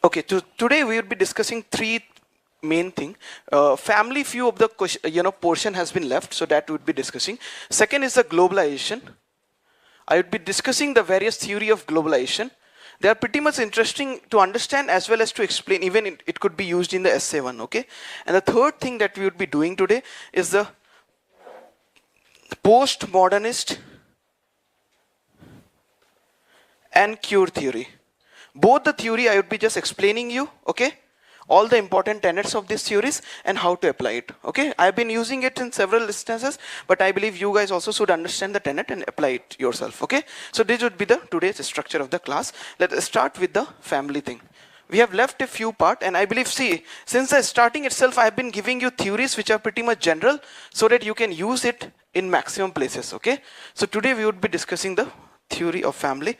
Okay, today we will be discussing three main thing. Family few of the portion has been left, so that we would be discussing. Second is the globalization. I would be discussing the various theory of globalization. They are pretty much interesting to understand as well as to explain. Even it could be used in the essay one. Okay, and the third thing that we would be doing today is the postmodernist and cure theory. Both the theory I would be just explaining you, okay, all the important tenets of these theories and how to apply it. Okay, I've been using it in several instances, but I believe you guys also should understand the tenet and apply it yourself. Okay, so this would be the today's structure of the class. Let's start with the family thing. We have left a few part, and I believe, see, since the starting itself I have been giving you theories which are pretty much general so that you can use it in maximum places. Okay, so today we would be discussing the theory of family.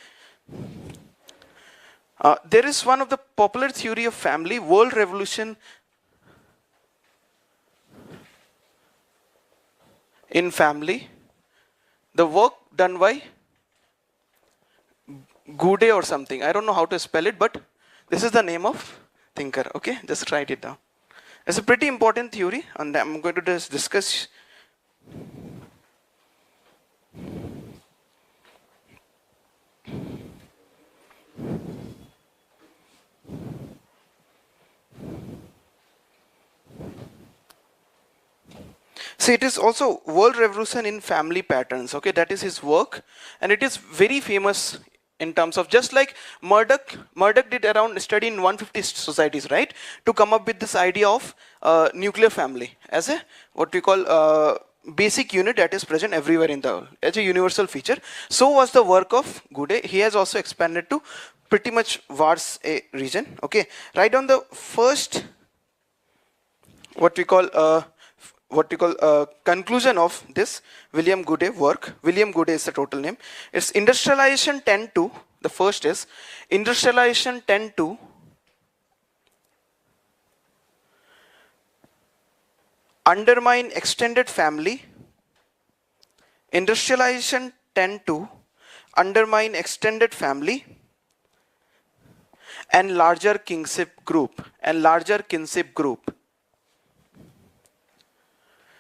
There is one of the popular theory of family, world revolution in family. The work done by Gude or something. I don't know how to spell it, but this is the name of thinker. Okay, just write it down. It's a pretty important theory, and I'm going to just discuss. See, it is also world revolution in family patterns. Okay, that is his work, and it is very famous in terms of, just like Murdoch did around study in 150 societies, right, to come up with this idea of nuclear family as a what we call basic unit that is present everywhere in the world as a universal feature. So was the work of Gude. He has also expanded to pretty much vast a region. Okay, right on the first what we call conclusion of this William Gude work. William Gude is the total name. It's industrialization tend to, the first is industrialization tend to undermine extended family. Industrialization tend to undermine extended family and larger kinship group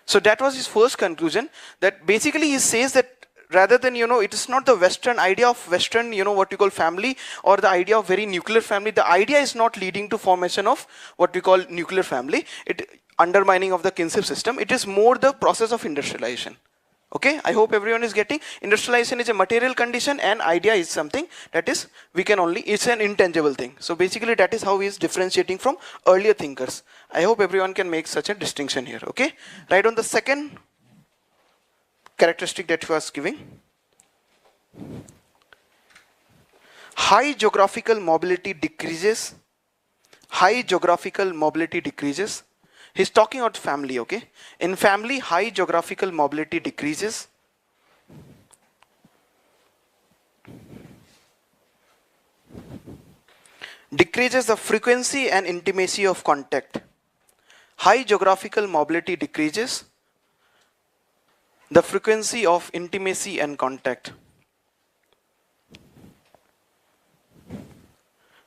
So that was his first conclusion, that basically he says that rather than, it is not the Western idea of Western, what we call family, or the idea of very nuclear family. The idea is not leading to formation of what we call nuclear family, it undermining of the kinship system. It is more the process of industrialization. Okay, I hope everyone is getting. Industrialization is a material condition, and idea is something that is, it's an intangible thing. So basically that is how he is differentiating from earlier thinkers. I hope everyone can make such a distinction here. Okay, right on the second characteristic that he was giving. High geographical mobility decreases. High geographical mobility decreases. He's talking about family, okay? In family, high geographical mobility decreases. Decreases the frequency and intimacy of contact. High geographical mobility decreases the frequency of intimacy and contact.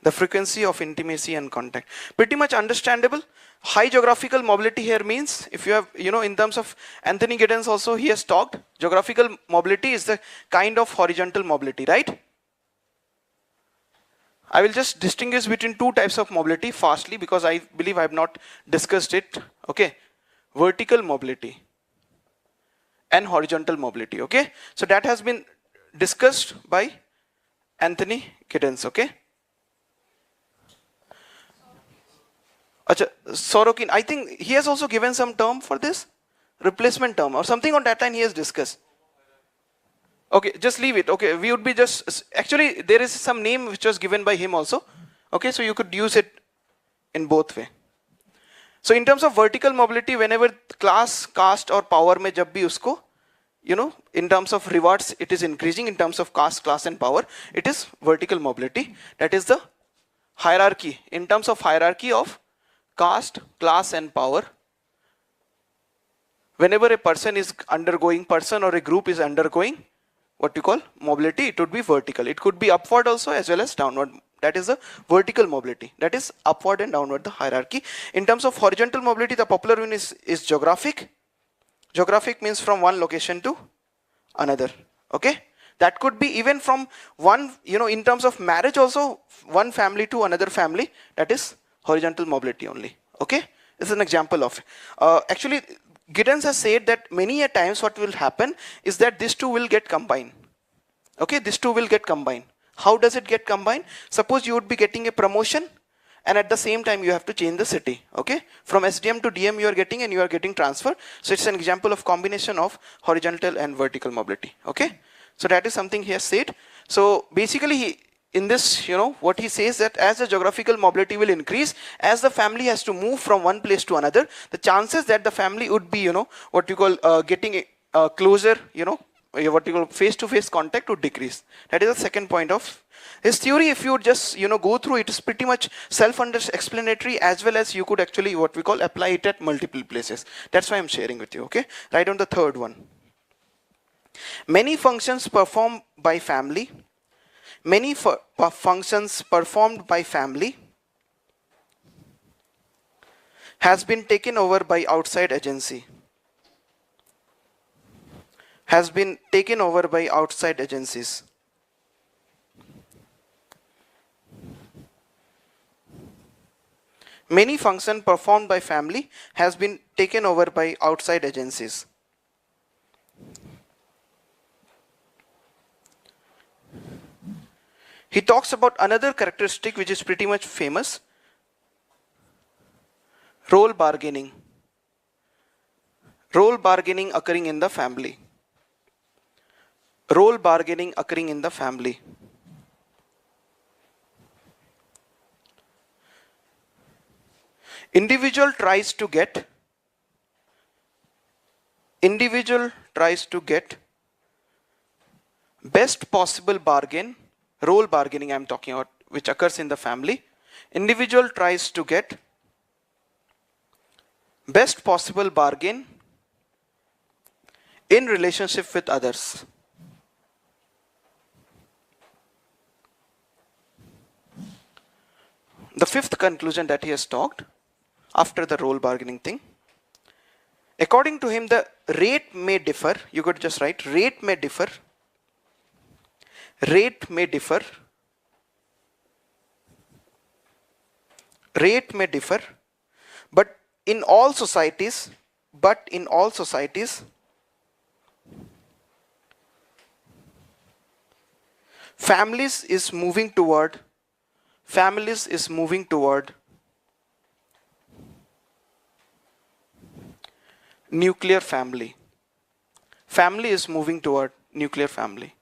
The frequency of intimacy and contact. Pretty much understandable. High geographical mobility here means, if you have, in terms of Anthony Giddens also, he has talked, geographical mobility is the kind of horizontal mobility, right? I will just distinguish between two types of mobility fastly, because I believe I have not discussed it. Okay, vertical mobility and horizontal mobility. Okay, so that has been discussed by Anthony Giddens. Okay. Sorokin, I think he has also given some term for this, replacement term or something on that line he has discussed. Okay, just leave it. Okay, we would be just, actually there is some name which was given by him also. Okay, so you could use it in both way. So in terms of vertical mobility, whenever class, caste or power mein jab bhi usko, in terms of rewards it is increasing, in terms of caste, class and power, it is vertical mobility. That is the hierarchy, in terms of hierarchy of caste, class and power. Whenever a person or a group is undergoing what we call mobility, it would be vertical. It could be upward also as well as downward That is the vertical mobility. That is upward and downward the hierarchy. In terms of horizontal mobility, the popular one is geographic. Geographic means from one location to another. Okay. That could be even from one, in terms of marriage also, one family to another family. That is horizontal mobility only. Okay. This is an example of actually Giddens has said that many a times what will happen is that these two will get combined. Okay, these two will get combined. How does it get combined? Suppose you would be getting a promotion and at the same time you have to change the city. Okay, from SDM to DM you are getting and you are getting transfer. So it's an example of combination of horizontal and vertical mobility. Okay, so that is something he has said. So basically in this, what he says that as the geographical mobility will increase, as the family has to move from one place to another, the chances that the family would be, what you call getting closer, what you call face-to-face contact would decrease. That is the second point of his theory. If you just, go through it, is pretty much self-explanatory, as well as you could actually, what we call, apply it at multiple places. That's why I'm sharing with you. Okay, right on the third one. Many functions performed by family. Many functions performed by family has been taken over by outside agency. Has been taken over by outside agencies. Many functions performed by family has been taken over by outside agencies. He talks about another characteristic which is pretty much famous. Role bargaining. Role bargaining occurring in the family. Role bargaining occurring in the family. Individual tries to get best possible bargain. Role bargaining I'm talking about, which occurs in the family. Individual tries to get best possible bargain in relationship with others. The fifth conclusion that he has talked after the role bargaining thing. According to him, the rate may differ. You could just write rate may differ. Rate may differ. Rate may differ. But in all societies, families is moving toward nuclear family. Family is moving toward nuclear family.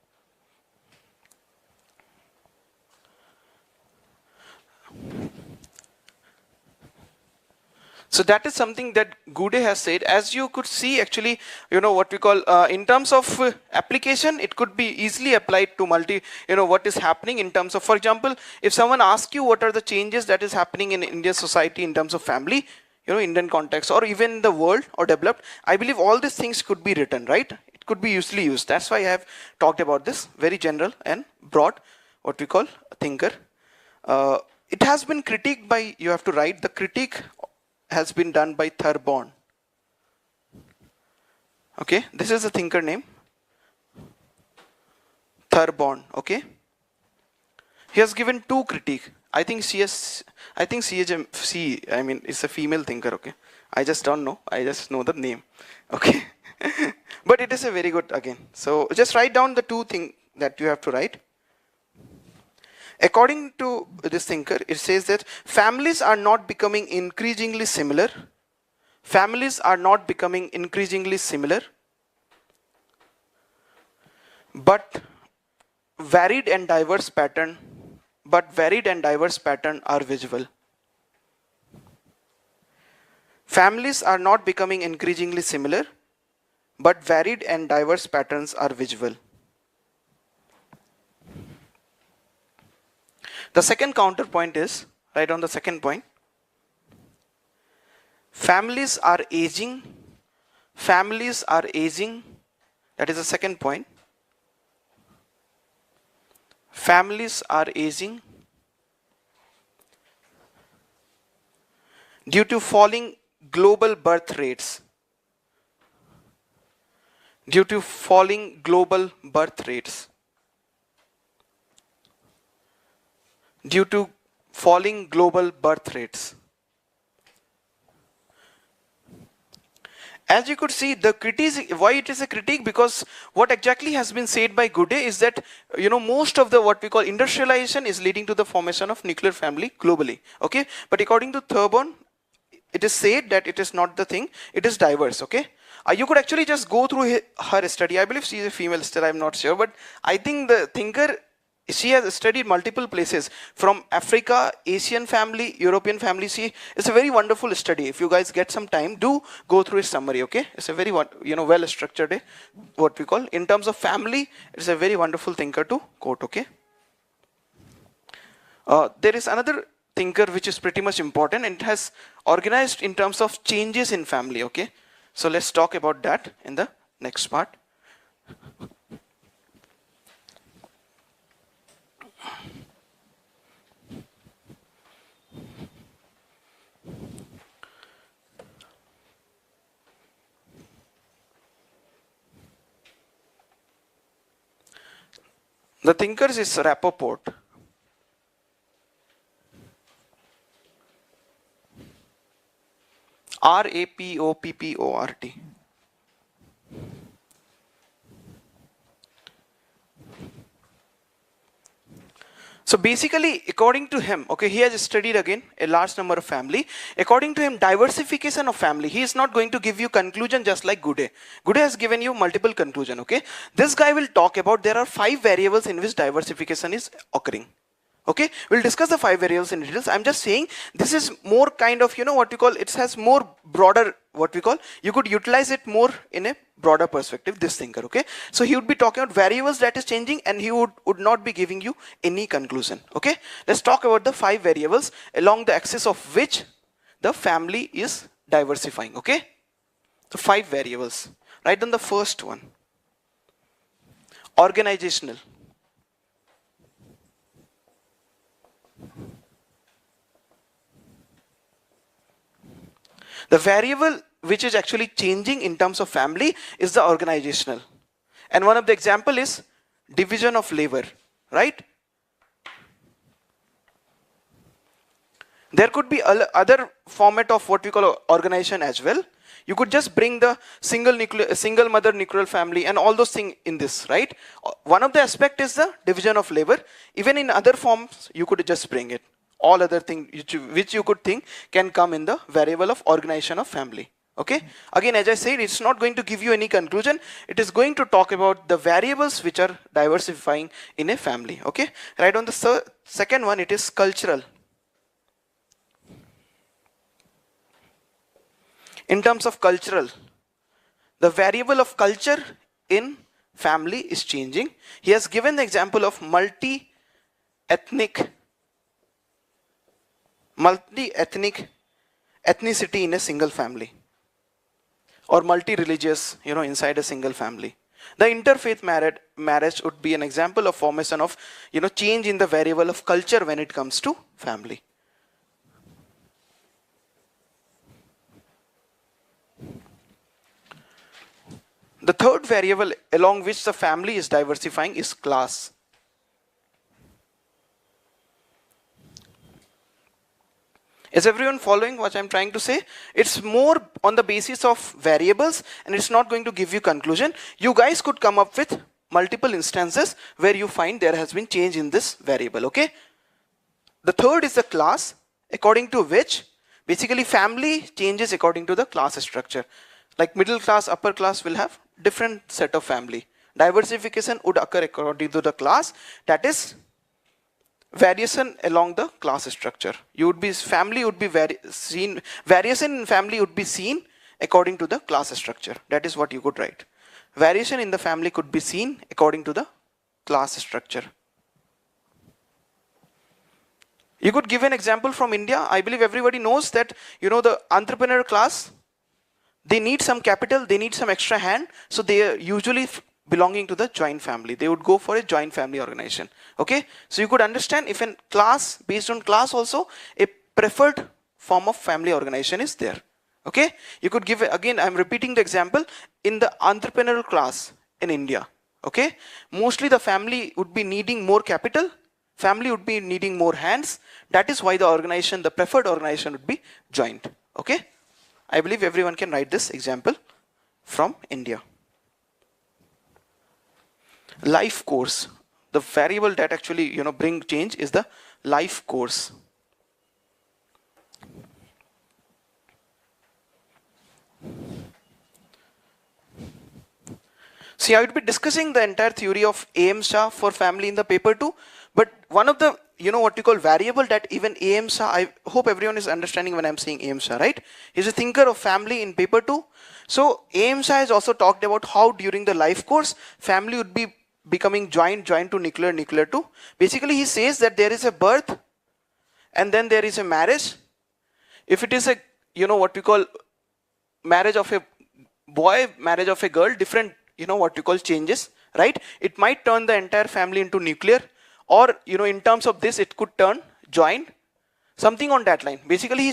So that is something that Goudet has said. As you could see, actually, what we call, in terms of application, it could be easily applied to what is happening in terms of, for example, if someone asks you what are the changes that is happening in Indian society in terms of family, Indian context, or even the world or developed, I believe all these things could be written, right? It could be usually used. That's why I have talked about this very general and broad, what we call thinker. It has been critiqued by, you have to write, the critique has been done by Thurborn. Okay, this is a thinker name. Thurborn, okay. He has given two critique. I think it's a female thinker, okay. I just don't know. I just know the name. Okay. But it is a very good again. So just write down the two things that you have to write. According to this thinker, it says that families are not becoming increasingly similar. Families are not becoming increasingly similar, but varied and diverse pattern are visible. Families are not becoming increasingly similar, but varied and diverse patterns are visible. The second counterpoint is, right on the second point, families are aging. Families are aging. That is the second point. Families are aging. due to falling global birth rates. Due to falling global birth rates. Due to falling global birth rates. As you could see, the critique, why it is a critique, because what exactly has been said by Gooday is that, most of the what we call industrialization is leading to the formation of nuclear family globally. Okay, but according to Thurborn, it is said that it is not the thing, it is diverse. Okay, you could actually just go through her study. I believe she is a female still, I'm not sure, but I think the thinker, she has studied multiple places from Africa, Asian family, European family. It's a very wonderful study. If you guys get some time, do go through its summary. Okay, it's a very well structured, what we call in terms of family. It's a very wonderful thinker to quote. Okay, there is another thinker which is pretty much important, and it has organized in terms of changes in family. Okay, so let's talk about that in the next part. The thinkers is Rappaport. Rappopport. So basically, according to him, okay, he has studied again a large number of family. According to him, diversification of family, he is not going to give you conclusion just like Gooday. Gooday has given you multiple conclusion, okay. This guy will talk about there are 5 variables in which diversification is occurring. Okay, we'll discuss the 5 variables in details. I'm just saying this is more kind of, what you call, it has more broader, what we call, you could utilize it more in a broader perspective, this thinker. Okay, so he would be talking about variables that is changing, and he would not be giving you any conclusion. Okay, let's talk about the 5 variables along the axis of which the family is diversifying. Okay, the 5 variables. Write down the first one. Organizational. The variable which is actually changing in terms of family is the organizational. And one of the example is division of labor, right? There could be other format of what we call organization as well. You could just bring the single mother nuclear family and all those things in this, right? One of the aspect is the division of labor. Even in other forms, you could just bring it. All other things which you could think can come in the variable of organization of family. Okay, again, as I said, it's not going to give you any conclusion. It is going to talk about the variables which are diversifying in a family. Okay, right on the second one, it is cultural. In terms of cultural, the variable of culture in family is changing. He has given the example of ethnicity in a single family, or multi-religious, inside a single family. The interfaith marriage would be an example of formation of, change in the variable of culture when it comes to family. The third variable along which the family is diversifying is class. Is everyone following what I'm trying to say? It's more on the basis of variables, and it's not going to give you conclusion. You guys could come up with multiple instances where you find there has been change in this variable. Okay. The third is the class, according to which basically family changes according to the class structure. Like middle class, upper class will have different set of family. Diversification would occur according to the class, that is variation along the class structure. Variation in family would be seen according to the class structure. That is what you could write. Variation in the family could be seen according to the class structure. You could give an example from India. I believe everybody knows that, the entrepreneur class, they need some capital, they need some extra hand, so they are usually belonging to the joint family. They would go for a joint family organization. Okay, so you could understand if in class, based on class also, a preferred form of family organization is there. Okay, you could give, again I'm repeating the example, in the entrepreneurial class in India. Okay, mostly the family would be needing more capital, family would be needing more hands. That is why the organization, the preferred organization, would be joint. Okay, I believe everyone can write this example from India. Life course, the variable that actually bring change is the life course. See, I would be discussing the entire theory of A.M. Shah for family in the paper 2, but one of the, what you call variable that even A.M. Shah, I hope everyone is understanding when I'm saying A.M. Shah, right? He's a thinker of family in paper 2. So A.M. Shah has also talked about how during the life course, family would be becoming joint to nuclear, nuclear to. Basically, he says that there is a birth and then there is a marriage. If it is a, what we call marriage of a boy, marriage of a girl, different, what you call changes, right? It might turn the entire family into nuclear, or, in terms of this, it could turn joint, something on that line. Basically,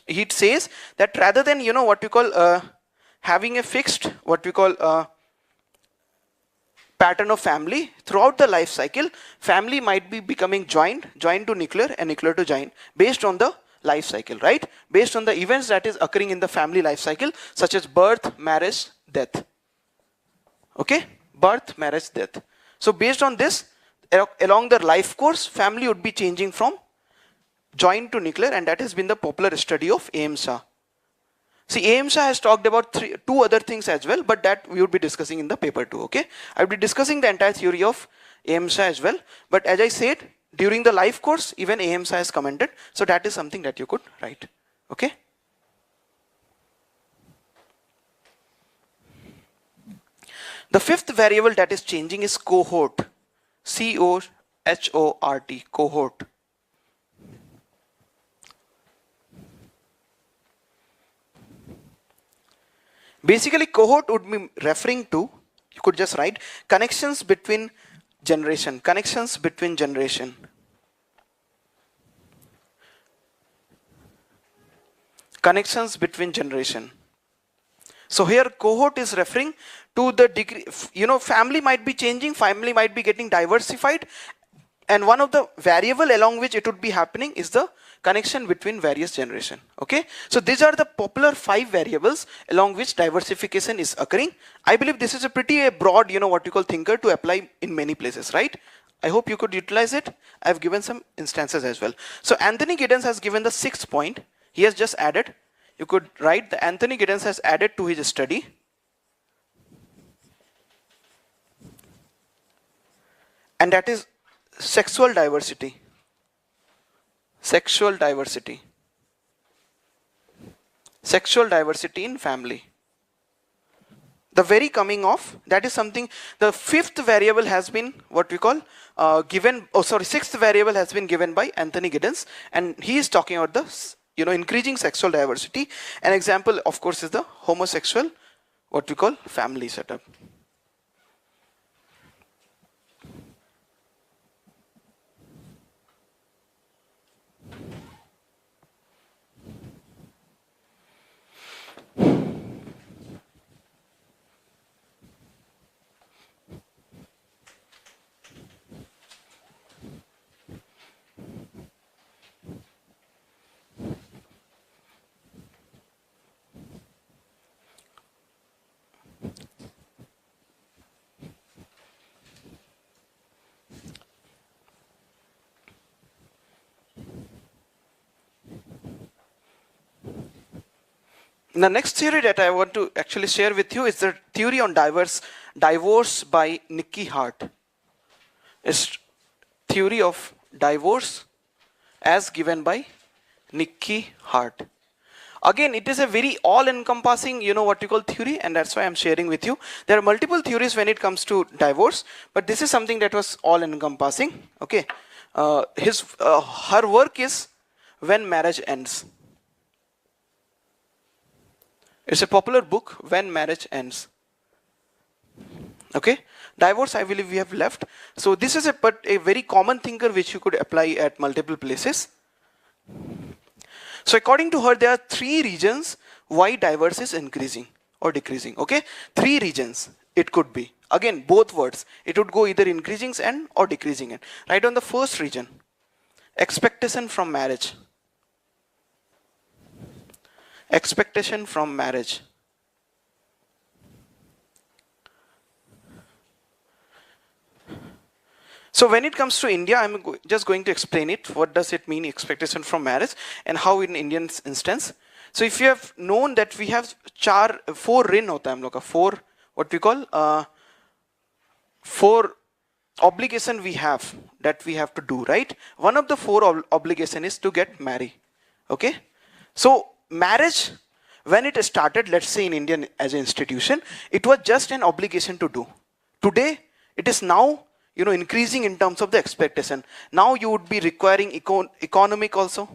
he says that rather than, what you call having a fixed, what we call pattern of family throughout the life cycle, family might be becoming joint to nuclear and nuclear to joint based on the life cycle, right? Based on the events that is occurring in the family life cycle, such as birth, marriage, death. Okay, birth, marriage, death. So based on this, along the life course, family would be changing from joint to nuclear, and that has been the popular study of A.M. Shah. See, A.M. Shah has talked about two other things as well, but that we would be discussing in the paper 2. Okay, I would be discussing the entire theory of A.M. Shah as well, but as I said, during the life course, even A.M. Shah has commented, so that is something that you could write. Okay. The fifth variable that is changing is cohort. C-O-H-O-R-T, cohort. Basically, cohort would be referring to, you could just write, connections between generation. Connections between generation. Connections between generation. So here cohort is referring to the degree, family might be changing, family might be getting diversified, and one of the variable along which it would be happening is the connection between various generation. Okay, so these are the popular 5 variables along which diversification is occurring. I believe this is a pretty broad, what you call thinker to apply in many places, right? I hope you could utilize it. I've given some instances as well. So Anthony Giddens has given the 6th point. He has just added. You could write the Anthony Giddens has added to his study. And that is sexual diversity. Sexual diversity. Sexual diversity in family. The very coming of, that is something, the 5th variable has been what we call given, 6th variable has been given by Anthony Giddens, and he is talking about the increasing sexual diversity. An example, of course, is the homosexual, what we call family setup. The next theory that I want to actually share with you is the theory on divorce by Nicky Hart. It's theory of divorce as given by Nicky Hart. Again, it is a very all-encompassing, what you call theory, and that's why I'm sharing with you. There are multiple theories when it comes to divorce, but this is something that was all-encompassing. Okay, her work is When Marriage Ends. It's a popular book, When Marriage Ends. Okay, divorce, I believe we have left. So this is a very common thinker which you could apply at multiple places. So according to her, there are 3 regions why diverse is increasing or decreasing. Okay, 3 regions it could be. Again, both words, it would go either increasing and or decreasing end. Right on the first region, expectation from marriage. Expectation from marriage. So when it comes to India, I'm just going to explain it. What does it mean, expectation from marriage, and how in Indian instance. So if you have known that we have 4 rin hota hai hum log ka, 4 what we call 4 obligation we have that we have to do, right? One of the 4 obligation is to get married. Okay, so marriage, when it started, let's say in Indian as an institution, it was just an obligation to do. Today it is now increasing in terms of the expectation. Now you would be requiring economic also,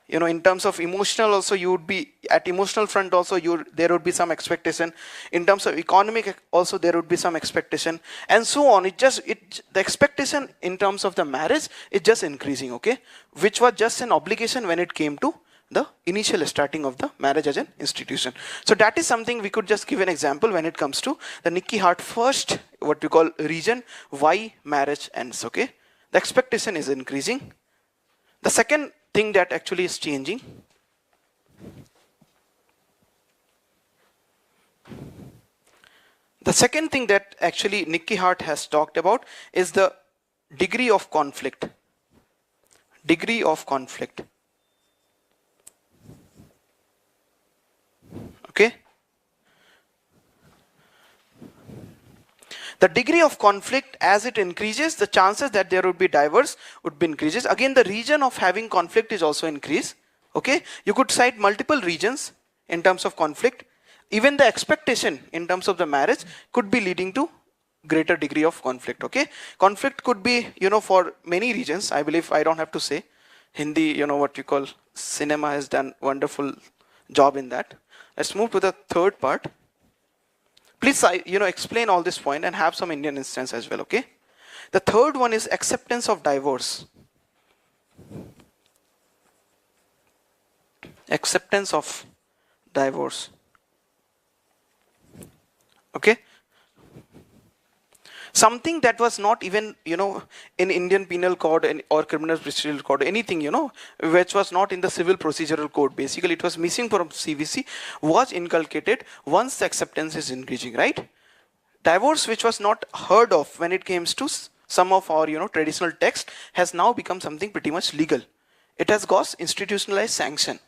in terms of emotional also, you would be at emotional front also, there would be some expectation. In terms of economic also, there would be some expectation, and so on. The expectation in terms of the marriage is just increasing. Okay, which was just an obligation when it came to the initial starting of the marriage as an institution. So that is something we could just give an example when it comes to the Nikki Hart first, what we call region, why marriage ends. Okay, the expectation is increasing. The second thing that actually is changing, the second thing that actually Nikki Hart has talked about is the degree of conflict. Degree of conflict. Okay, the degree of conflict, as it increases, the chances that there would be divorce would be increases. Again, the region of having conflict is also increased. Okay, you could cite multiple regions in terms of conflict. Even the expectation in terms of the marriage could be leading to greater degree of conflict. Okay, conflict could be for many regions. I believe I don't have to say. Hindi, what you call cinema has done wonderful job in that. Let's move to the third part. Please, explain all this point and have some Indian instance as well. Okay. The third one is acceptance of divorce. Acceptance of divorce. Okay. Something that was not even, in Indian Penal Code or Criminal Procedural Code, anything, which was not in the Civil Procedural Code. Basically, it was missing from CVC, was inculcated once the acceptance is increasing, right? Divorce, which was not heard of when it comes to some of our, traditional text, has now become something pretty much legal. It has got institutionalized sanction.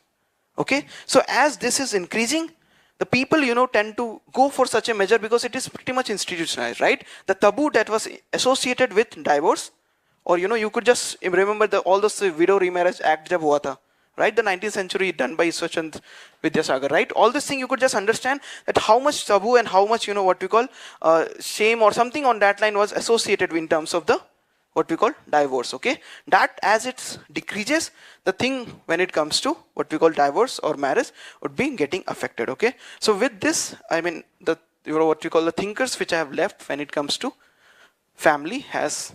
Okay, so as this is increasing, the people, tend to go for such a measure because it is pretty much institutionalized, right? The taboo that was associated with divorce, or you could just remember all those Widow Remarriage Act jab hua tha, right? The 19th century done by Ishwarchand Vidyasagar, right? All this thing you could just understand that how much taboo and how much, what we call shame or something on that line was associated in terms of the what we call divorce. Okay, that as it decreases, the thing when it comes to what we call divorce or marriage would be getting affected. Okay, so with this, I mean the what we call the thinkers which I have left when it comes to family has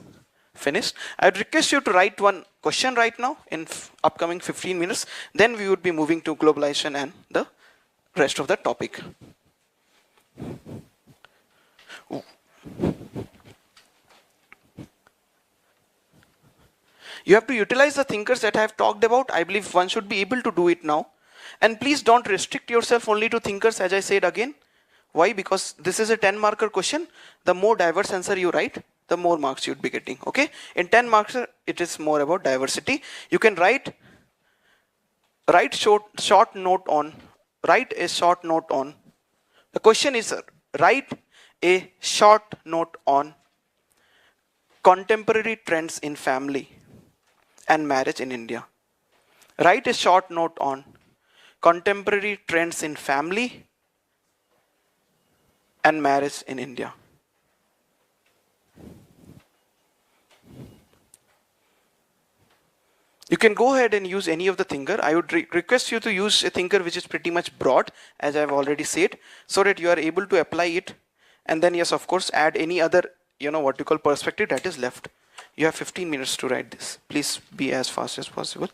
finished. I would request you to write one question right now in upcoming 15 minutes. Then we would be moving to globalization and the rest of the topic. You have to utilize the thinkers that I have talked about. I believe one should be able to do it now. And please don't restrict yourself only to thinkers, as I said again. Why? Because this is a 10 marker question. The more diverse answer you write, the more marks you'd be getting. Okay? In 10 marks, it is more about diversity. You can write a short note on. The question is, write a short note on contemporary trends in family and marriage in India. Write a short note on contemporary trends in family and marriage in India. You can go ahead and use any of the thinker. I would request you to use a thinker which is pretty much broad, as I have already said, so that you are able to apply it. And then yes, of course, add any other, what you call perspective that is left. You have 15 minutes to write this. Please be as fast as possible.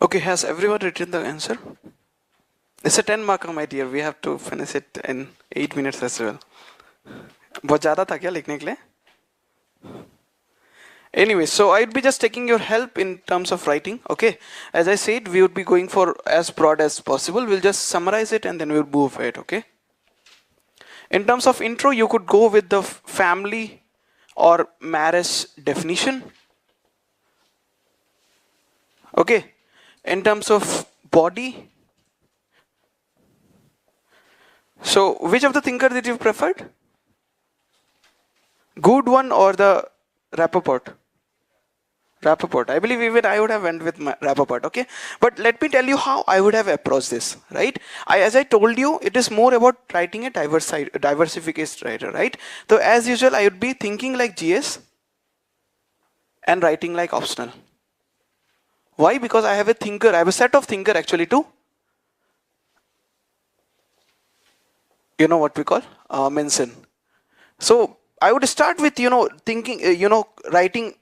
Okay, has everyone written the answer? It's a 10 marker, my dear. We have to finish it in 8 minutes as well. बहुत ज़्यादा था क्या लिखने के लिए? Anyway, so I'd be just taking your help in terms of writing. Okay, as I said, we would be going for as broad as possible. We'll just summarize it and then we'll move ahead. Okay. In terms of intro, you could go with the family or marriage definition. Okay. In terms of body, so which of the thinker that you preferred? Good one or the Rappaport? Rappaport. I believe even I would have went with Rappaport, okay? But let me tell you how I would have approached this, right? As I told you, it is more about writing a diversification writer, right? So as usual, I would be thinking like GS and writing like optional. Why? Because I have a thinker, I have a set of thinker actually too. You know what we call mention. So I would start with, thinking, writing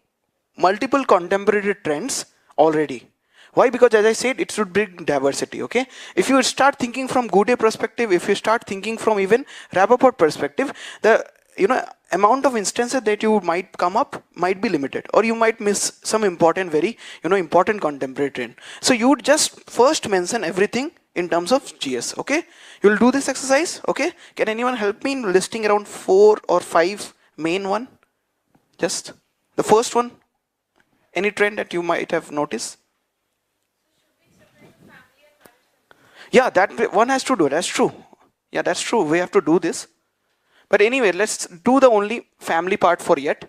multiple contemporary trends already. Why? Because as I said, it should bring diversity, okay? If you start thinking from Goudet perspective, if you start thinking from even Rappaport perspective, the amount of instances that you might come up might be limited, or you might miss some important, very, important contemporary trend. So you would just first mention everything in terms of GS, okay? You will do this exercise, okay? Can anyone help me in listing around 4 or 5 main one? Just the first one. Any trend that you might have noticed? Yeah, that one has to do. That's true. Yeah, that's true. We have to do this. But anyway, let's do the only family part for yet.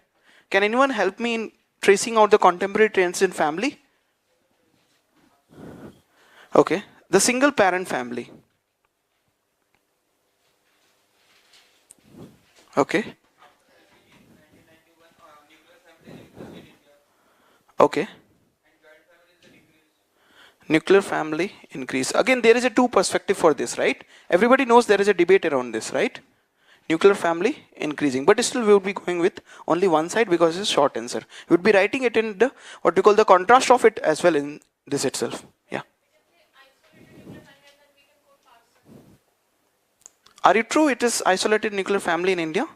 Can anyone help me in tracing out the contemporary trends in family? Okay. The single parent family. Okay. Okay. Nuclear family increase. Again, there is a two perspective for this, right? Everybody knows there is a debate around this, right? Nuclear family increasing, but still we would be going with only one side because it's a short answer. We would be writing it in the what we call the contrast of it as well in this itself. Yeah. Are you true? It is isolated nuclear family in India.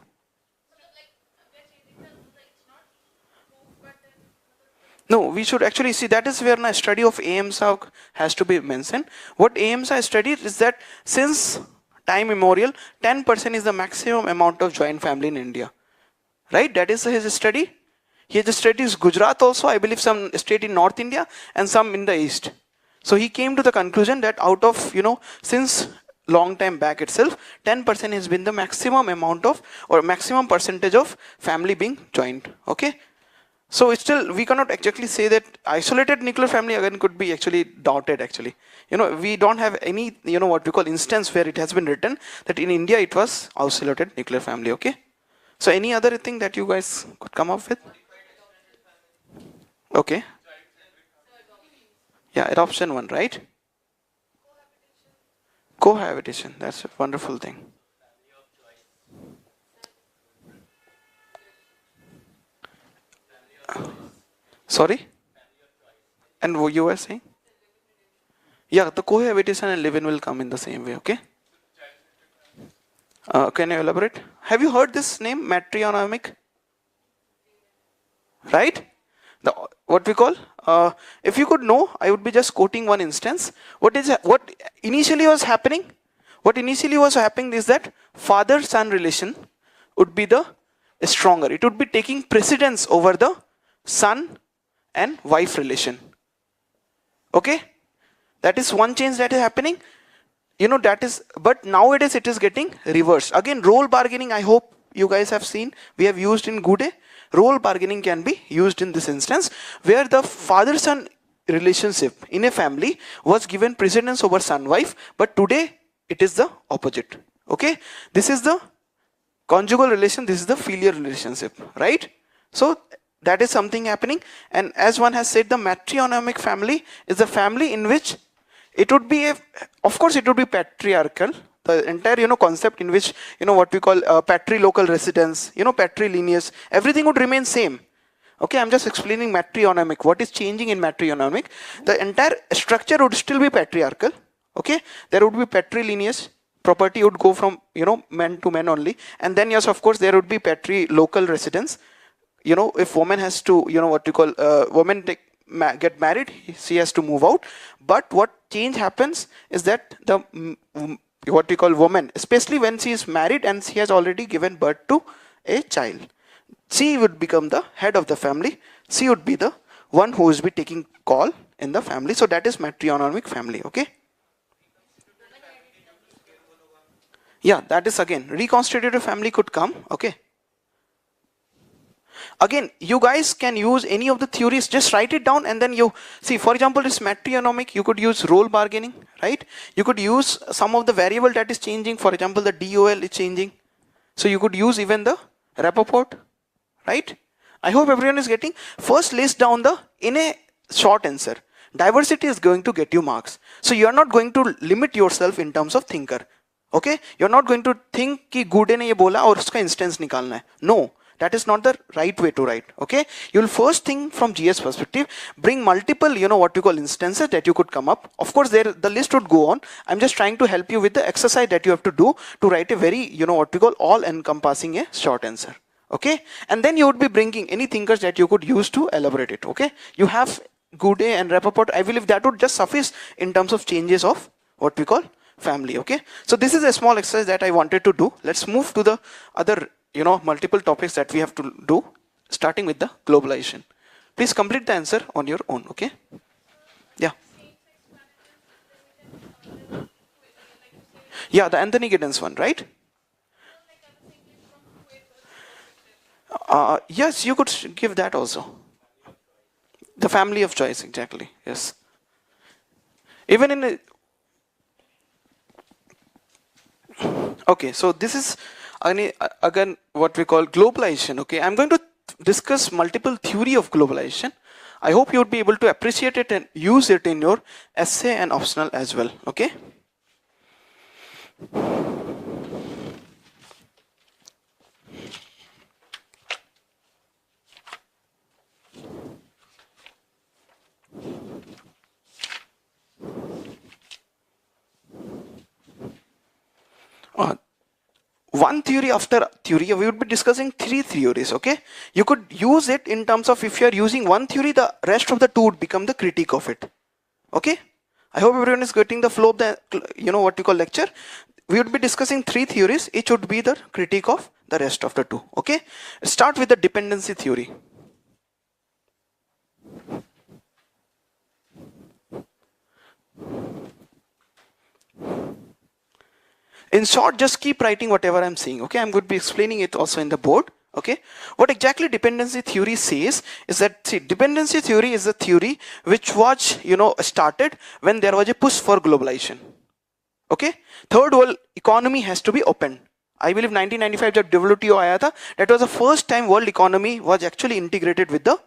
No, we should actually see that is where a study of AIMSA has to be mentioned. What AIMSA studied is that since time immemorial, 10% is the maximum amount of joint family in India. Right? That is his study. His study is Gujarat also, I believe some state in North India and some in the East. So he came to the conclusion that out of, since long time back itself, 10% has been the maximum amount of or maximum percentage of family being joined. Okay. So it's still, we cannot exactly say that isolated nuclear family again could be actually doubted actually. We don't have any, what we call instance where it has been written that in India it was isolated nuclear family, okay? So any other thing that you guys could come up with? Okay. Yeah, adoption one, right? Cohabitation, that's a wonderful thing. Sorry? And what you were saying? Yeah, the cohabitation and live-in will come in the same way, okay? Can you elaborate? Have you heard this name, matronymic? Right? What we call? If you could know, I would be just quoting one instance. What initially was happening? What initially was happening is that father-son relation would be the stronger. It would be taking precedence over the son and wife relation. Okay? That is one change that is happening. But nowadays it is getting reversed. Again, role bargaining, I hope you guys have seen, we have used in Goudet. Role bargaining can be used in this instance where the father-son relationship in a family was given precedence over son-wife, but today it is the opposite. Okay? This is the conjugal relation, this is the filial relationship, right? So that is something happening, and as one has said, the matronymic family is a family in which it would be of course it would be patriarchal. The entire concept in which what we call patrilocal residence, patrilineage, everything would remain same. Okay, I'm just explaining matronymic. What is changing in matronymic? The entire structure would still be patriarchal. Okay, there would be patrilineage. Property would go from men to men only, and then yes, of course, there would be local residence. If woman has to, what you call, woman get married, she has to move out. But what change happens is that the what we call woman, especially when she is married and she has already given birth to a child, she would become the head of the family. She would be the one who is be taking call in the family. So that is matronymic family. Okay. Yeah, that is again reconstitutive family could come. Okay. Again, you guys can use any of the theories, just write it down and then you see, for example, it's matronymic, you could use role bargaining, right? You could use some of the variable that is changing, for example, the DOL is changing. So you could use even the Rappaport, right? I hope everyone is getting. First list down in a short answer. Diversity is going to get you marks. So you are not going to limit yourself in terms of thinker. Okay? You're not going to think कि गुडे ने ये बोला और उसका instance निकालना है. No. That is not the right way to write. Okay? You'll first think from GS perspective, bring multiple, what you call instances that you could come up. Of course, the list would go on. I'm just trying to help you with the exercise that you have to do to write a very, what we call all encompassing a short answer. Okay? And then you would be bringing any thinkers that you could use to elaborate it. Okay? You have Goude and Rappaport. I believe that would just suffice in terms of changes of what we call family. Okay? So this is a small exercise that I wanted to do. Let's move to the other multiple topics that we have to do, starting with the globalization. Please complete the answer on your own. Okay? Yeah. Yeah, the Anthony Giddens one, right? Yes, you could give that also. The family of choice, exactly. Yes. Even in okay, so this is again what we call globalization. Okay, I'm going to discuss multiple theory of globalization. I hope you would be able to appreciate it and use it in your essay and optional as well. Okay. One theory after theory, we would be discussing three theories. Okay, you could use it in terms of if you are using one theory, the rest of the two would become the critique of it. Okay, I hope everyone is getting the flow of the what you call lecture. We would be discussing three theories, each would be the critique of the rest of the two. Okay, start with the dependency theory. In short, just keep writing whatever I'm saying. Okay, I'm going to be explaining it also in the board. Okay, what exactly dependency theory says is that, see, dependency theory is a theory which was started when there was a push for globalization. Okay, third world economy has to be open. I believe 1995 जब WTO आया था, that was the first time world economy was actually integrated with the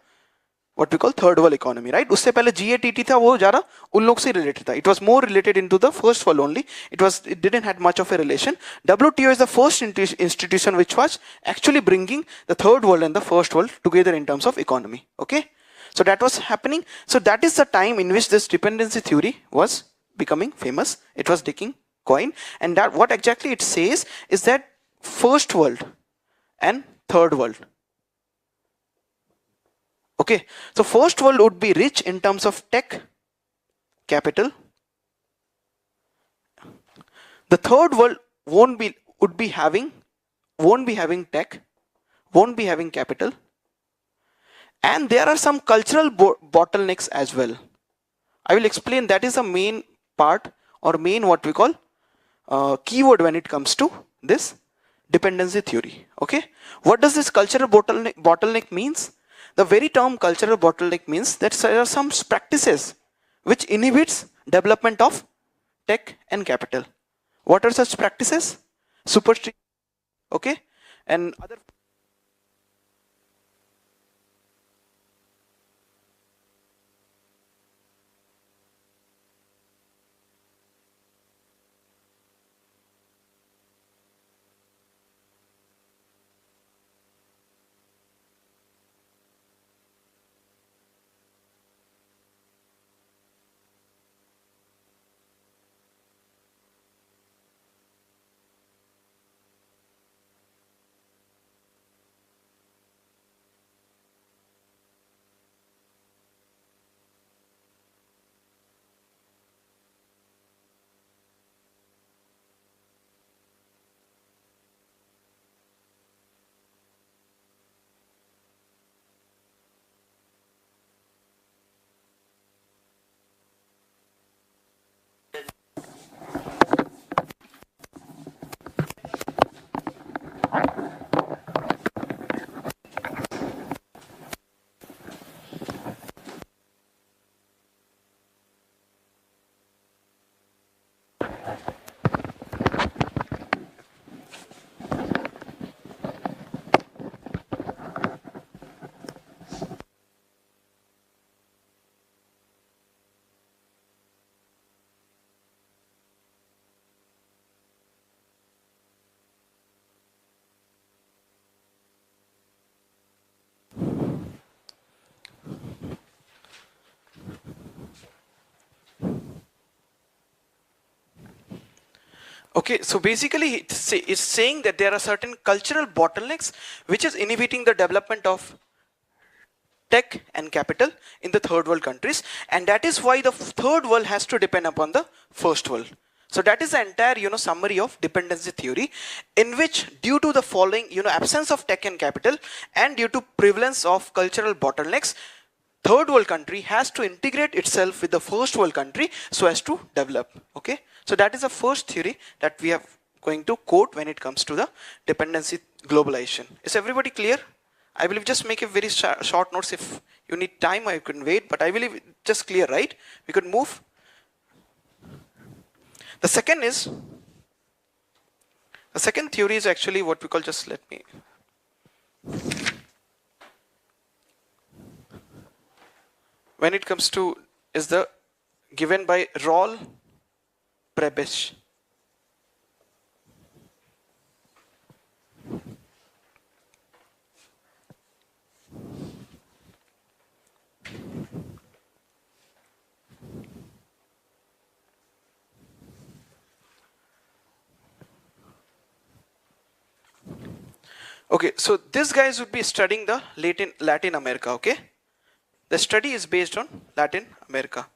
what we call third world economy, right? उससे पहले GATT था, वो ज़्यादा उन लोग से related था. It was more related into the first world only. It didn't have much of a relation. WTO is the first institution which was actually bringing the third world and the first world together in terms of economy. Okay, so that was happening. So that is the time in which this dependency theory was becoming famous. It was taking coin, and that what exactly it says is that first world and third world. Okay, so first world would be rich in terms of tech, capital. The third world won't be having tech, won't be having capital, and there are some cultural bottlenecks as well. I will explain. That is the main part or main what we call keyword when it comes to this dependency theory. Okay, what does this cultural bottleneck means? The very term cultural bottleneck means that there are some practices which inhibits development of tech and capital. What are such practices? Superstition, okay, and other. Okay, so basically it's saying that there are certain cultural bottlenecks which is inhibiting the development of tech and capital in the third world countries, and that is why the third world has to depend upon the first world. So that is the entire summary of dependency theory, in which due to the following absence of tech and capital and due to prevalence of cultural bottlenecks, third world country has to integrate itself with the first world country so as to develop. Okay, so that is the first theory that we are going to quote when it comes to the dependency globalization. Is everybody clear? I believe just make a very short notes. If you need time, I can wait, but I believe just clear, right? We could move. The second theory is actually what we call, just let me. When it comes to, is the given by Raoul Prebisch. Okay, so these guys would be studying the Latin America, okay? The study is based on Latin America.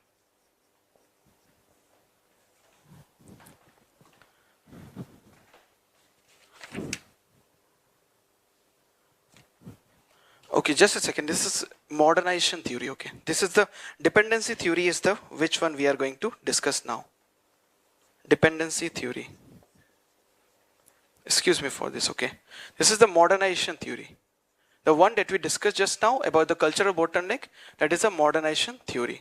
Okay, just a second. This is modernization theory, okay? This is the dependency theory is the which one we are going to discuss now. Dependency theory. Excuse me for this, okay? This is the modernization theory. The one that we discussed just now about the cultural bottleneck, that is a modernization theory.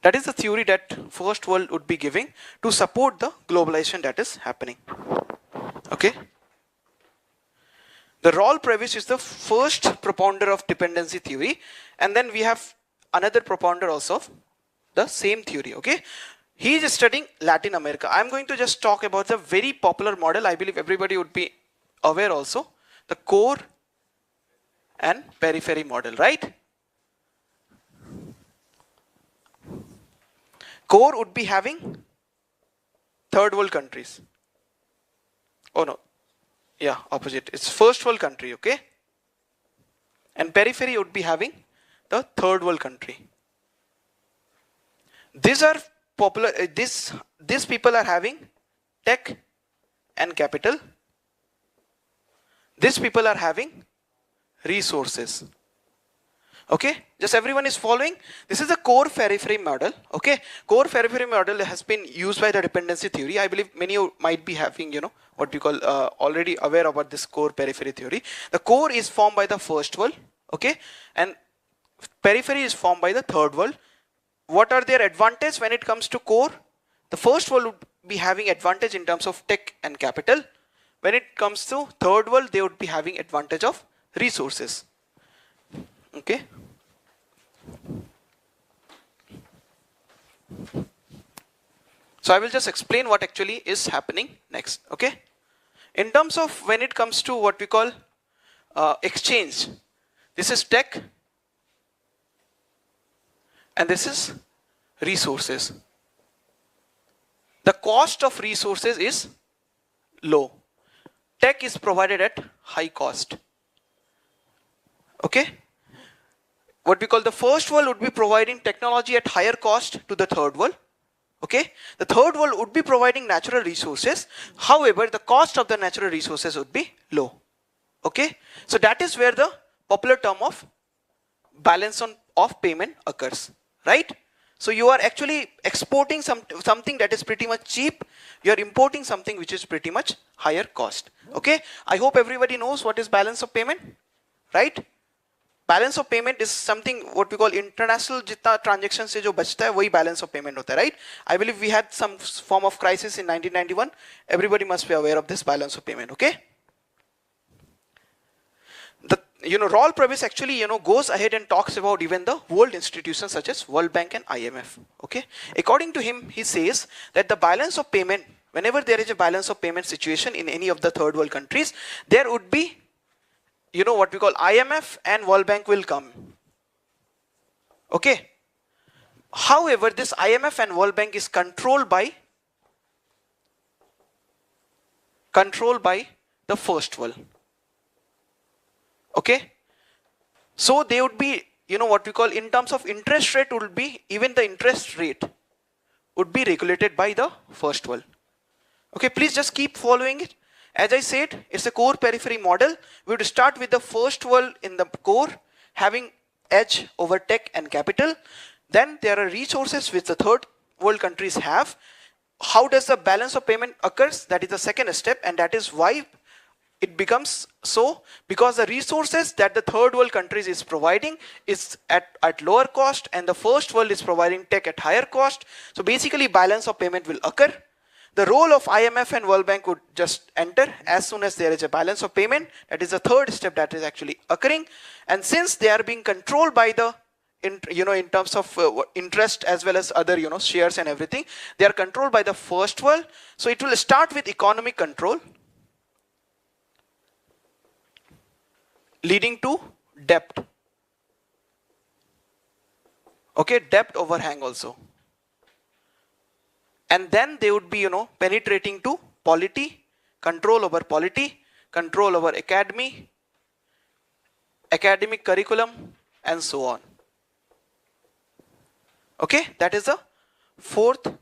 That is the theory that first world would be giving to support the globalization that is happening. Okay? The Raoul Prebisch is the first propounder of dependency theory, and then we have another propounder also of the same theory, okay? He is studying Latin America. I am going to just talk about the very popular model. I believe everybody would be aware also. The core and periphery model, right? Core would be having third world countries. Oh no. Yeah, opposite. It's first world country, okay? And periphery would be having the third world country. These are popular, these people are having tech and capital. These people are having resources. Okay, just everyone is following. This is the core periphery model. Okay, core periphery model has been used by the dependency theory. I believe many of you might be having, what we call already aware about this core periphery theory. The core is formed by the first world. Okay, and periphery is formed by the third world. What are their advantages when it comes to core? The first world would be having advantage in terms of tech and capital. When it comes to third world, they would be having advantage of resources. Okay. So I will just explain what actually is happening next. Okay. In terms of when it comes to what we call exchange, this is tech and this is resources. The cost of resources is low. Tech is provided at high cost. Okay. What we call the first world would be providing technology at higher cost to the third world. Okay. The third world would be providing natural resources. However, the cost of the natural resources would be low. Okay. So that is where the popular term of balance of payment occurs. Right? So you are actually exporting something that is pretty much cheap. You are importing something which is pretty much higher cost. Okay. I hope everybody knows what is balance of payment. Right? Balance of payment is something what we call international जितना transaction से जो बचता है वही balance of payment होता है, right? I believe we had some form of crisis in 1991. Everybody must be aware of this balance of payment, okay? Raoul Prebisch actually goes ahead and talks about even the world institutions such as World Bank and IMF, okay? According to him, he says that the balance of payment, whenever there is a balance of payment situation in any of the third world countries, there would be what we call IMF and World Bank will come. Okay. However, this IMF and World Bank is controlled by controlled by the first world. Okay? So they would be, what we call in terms of interest rate would be, even the interest rate would be regulated by the first world. Okay, please just keep following it. As I said, it's a core periphery model. We would start with the first world in the core, having edge over tech and capital. Then there are resources which the third world countries have. How does the balance of payment occurs? That is the second step, and that is why it becomes so, because the resources that the third world countries is providing is at lower cost, and the first world is providing tech at higher cost. So basically balance of payment will occur. The role of IMF and World Bank would just enter as soon as there is a balance of payment. That is the third step that is actually occurring. And since they are being controlled by the, in terms of interest as well as other, shares and everything, they are controlled by the first world. So it will start with economic control, leading to debt. Okay, debt overhang also. And then they would be, penetrating to polity, control over polity, control over academy, academic curriculum, and so on. Okay, that is the fourth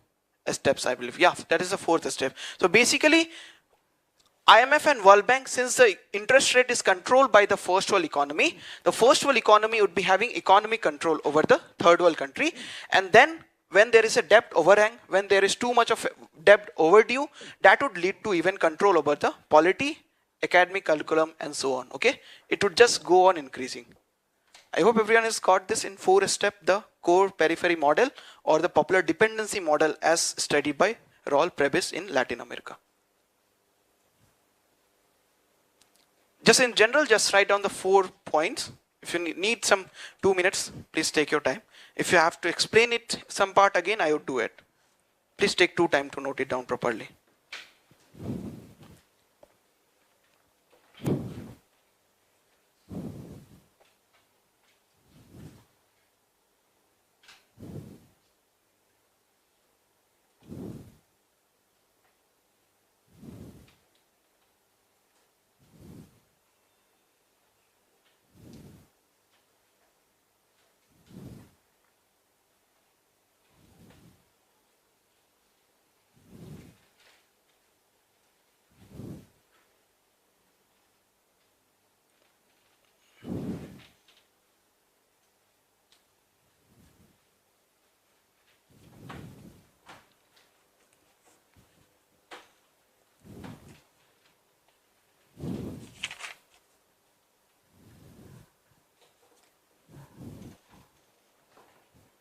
steps, I believe. Yeah, that is the fourth step. So basically, IMF and World Bank, since the interest rate is controlled by the first world economy, the first world economy would be having economic control over the third world country. And then when there is a debt overhang, when there is too much of debt overdue, that would lead to even control over the polity, academic curriculum, and so on. Okay, it would just go on increasing. I hope everyone has got this in 4 steps, the core periphery model or the popular dependency model as studied by Raul Prebisch in Latin America. Just in general, just write down the 4 points. If you need some 2 minutes, please take your time. If you have to explain it some part again, I would do it. Please take 2 time to note it down properly.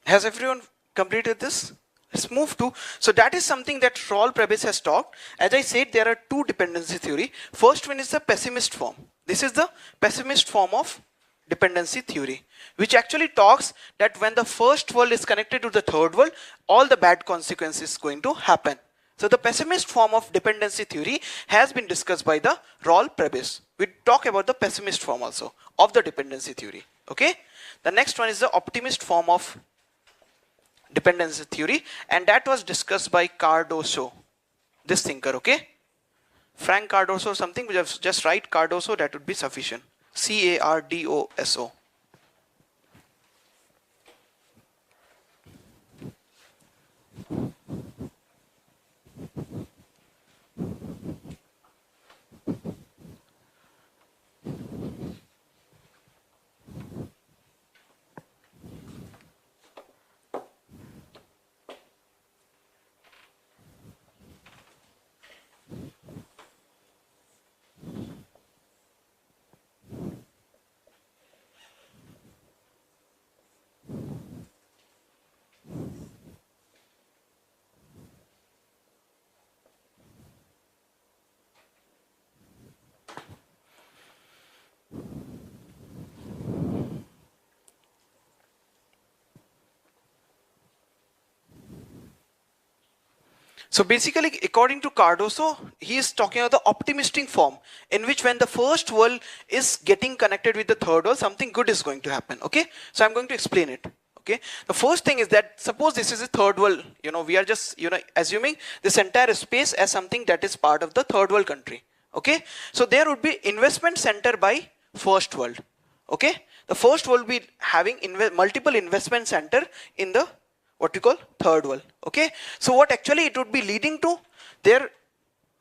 Has everyone completed this? Let's move to, so that is something that Raul Prebisch has talked. As I said, there are 2 dependency theory. First one is the pessimist form. This is the pessimist form of dependency theory, which actually talks that when the first world is connected to the third world, all the bad consequences is going to happen. So the pessimist form of dependency theory has been discussed by the Raul Prebisch. We talk about the pessimist form also of the dependency theory. Okay. The next one is the optimist form of dependency theory, and that was discussed by Cardoso, this thinker. Okay, Frank Cardoso or something. We have just write Cardoso, that would be sufficient. Cardoso. So basically, according to Cardoso, he is talking about the optimistic form, in which when the first world is getting connected with the third world, something good is going to happen. Okay, so I'm going to explain it. Okay, the first thing is that suppose this is a third world, we are just assuming this entire space as something that is part of the third world country. Okay, so there would be investment center by first world. Okay, the first world will be having multiple investment center in the what we call third world. Okay, so what actually it would be leading to, there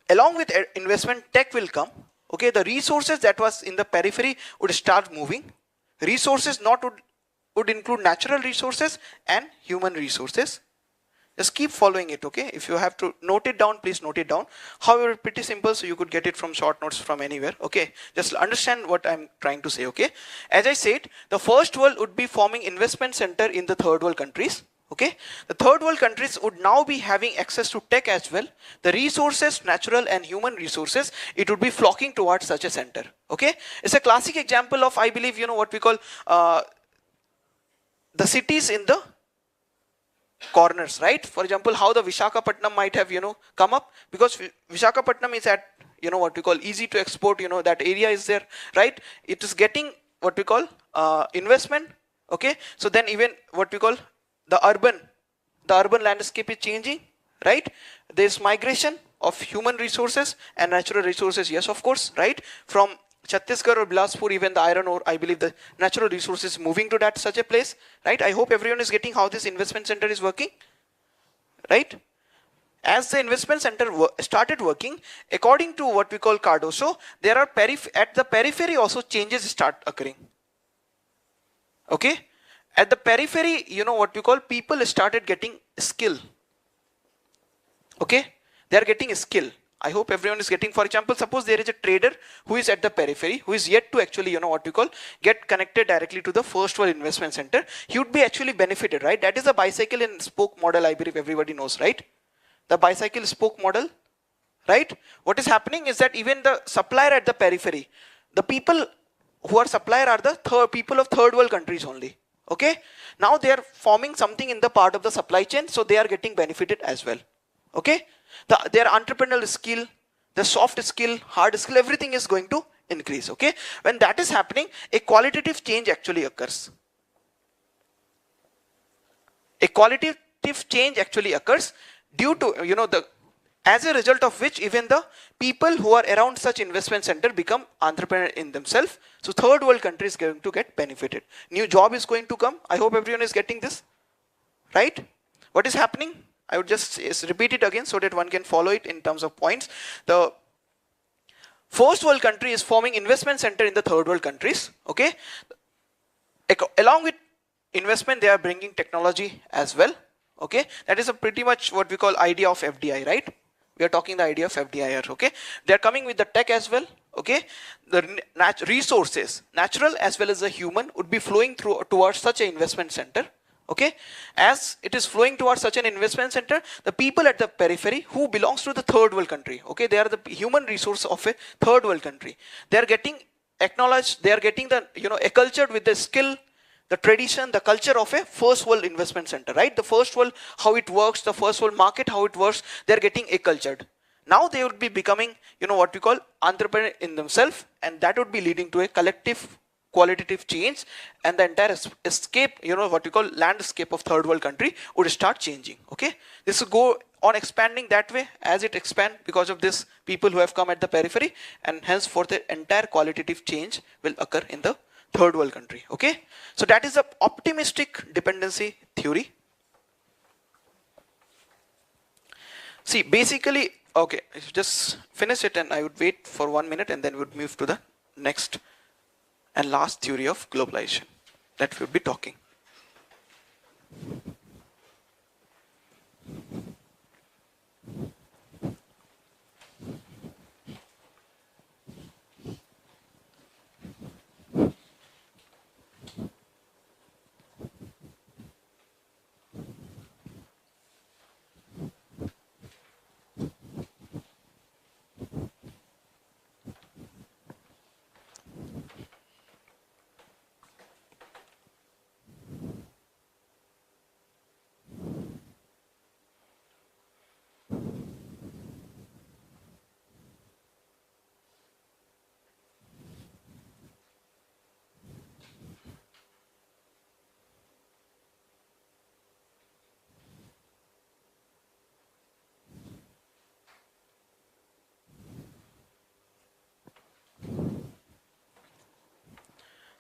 along with investment, tech will come. Okay, the resources that was in the periphery would start moving. Resources would include natural resources and human resources. Just keep following it. Okay, if you have to note it down, please note it down. However, pretty simple, so you could get it from short notes from anywhere. Okay, just understand what I'm trying to say. Okay, as I said, the first world would be forming investment center in the third world countries. Okay, the third world countries would now be having access to tech as well. The resources, natural and human resources, it would be flocking towards such a center. Okay, it's a classic example of, I believe, what we call the cities in the corners, right? For example, how the Visakhapatnam might have, come up, because Visakhapatnam is at, what we call easy to export, that area is there, right? It is getting what we call investment. Okay, so then even what we call the urban landscape is changing, right? There's migration of human resources and natural resources, yes, of course, right? From Chhattisgarh or Bilaspur, even the iron ore, I believe the natural resources moving to that such a place, right? I hope everyone is getting how this investment center is working, right? As the investment center started working, according to what we call Cardoso, there are at the periphery also changes start occurring. Okay, at the periphery, what we call, people started getting skill. Okay, they are getting a skill. I hope everyone is getting, for example, suppose there is a trader who is at the periphery, who is yet to actually, what we call, get connected directly to the first world investment center. He would be actually benefited, right? That is the bicycle and spoke model, I believe everybody knows, right? The bicycle spoke model, right? What is happening is that even the supplier at the periphery, the people who are supplier are the people of third world countries only. Okay, now they are forming something in the part of the supply chain, so they are getting benefited as well. Okay, their entrepreneurial skill, the soft skill, hard skill, everything is going to increase. Okay, when that is happening, a qualitative change actually occurs. A qualitative change actually occurs due to, as a result of which even the people who are around such investment center become entrepreneur in themselves. So third world country is going to get benefited. New job is going to come. I hope everyone is getting this, right? What is happening? I would just repeat it again so that one can follow it in terms of points. The first world country is forming investment center in the third world countries. Okay, along with investment, they are bringing technology as well. Okay, that is a pretty much what we call idea of FDI, right? We are talking the idea of FDI here. Okay, they are coming with the tech as well. Okay, the resources, natural as well as the human, would be flowing towards such an investment center. Okay, as it is flowing towards such an investment center, the people at the periphery who belongs to the third world country, okay, they are the human resource of a third world country. They are getting acknowledged. They are getting the acculturated with the skill, the tradition, the culture of a first world investment center, right? The first world, how it works, the first world market, how it works, they're getting acculturated. Now they would be becoming, what we call entrepreneur in themselves, and that would be leading to a collective qualitative change, and the entire escape, what we call landscape of third world country would start changing. Okay, this will go on expanding that way as it expands because of this people who have come at the periphery, and henceforth the entire qualitative change will occur in the third world country. Okay, so that is the optimistic dependency theory. See, basically, okay, just finish it and I would wait for 1 minute and then we would move to the next and last theory of globalization that we will be talking.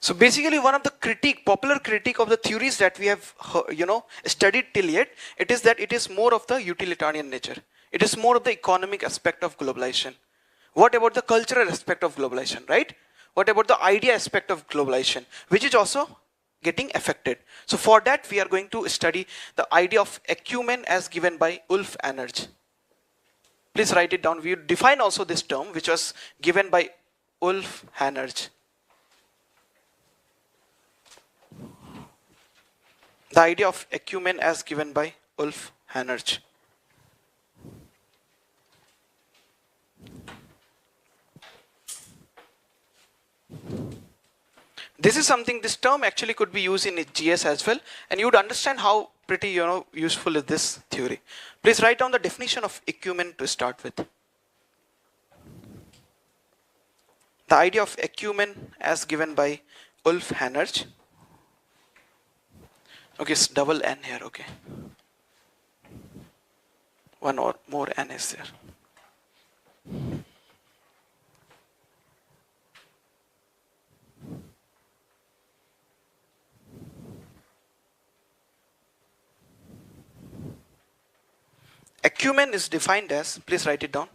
So basically, one of the popular critique of the theories that we have, studied till yet, it is that it is more of the utilitarian nature. It is more of the economic aspect of globalization. What about the cultural aspect of globalization, right? What about the idea aspect of globalization, which is also getting affected? So for that, we are going to study the idea of ecumen as given by Ulf Anerge. Please write it down. We define also this term, which was given by Ulf Anerge. The idea of ecumen as given by Ulf Anerge. This is something, this term actually could be used in GS as well, and you would understand how pretty useful is this theory. Please write down the definition of ecumen to start with. The idea of ecumen as given by Ulf Anerge. Okay, it's double N here, okay. One or more N is there. Ecumen is defined as, please write it down.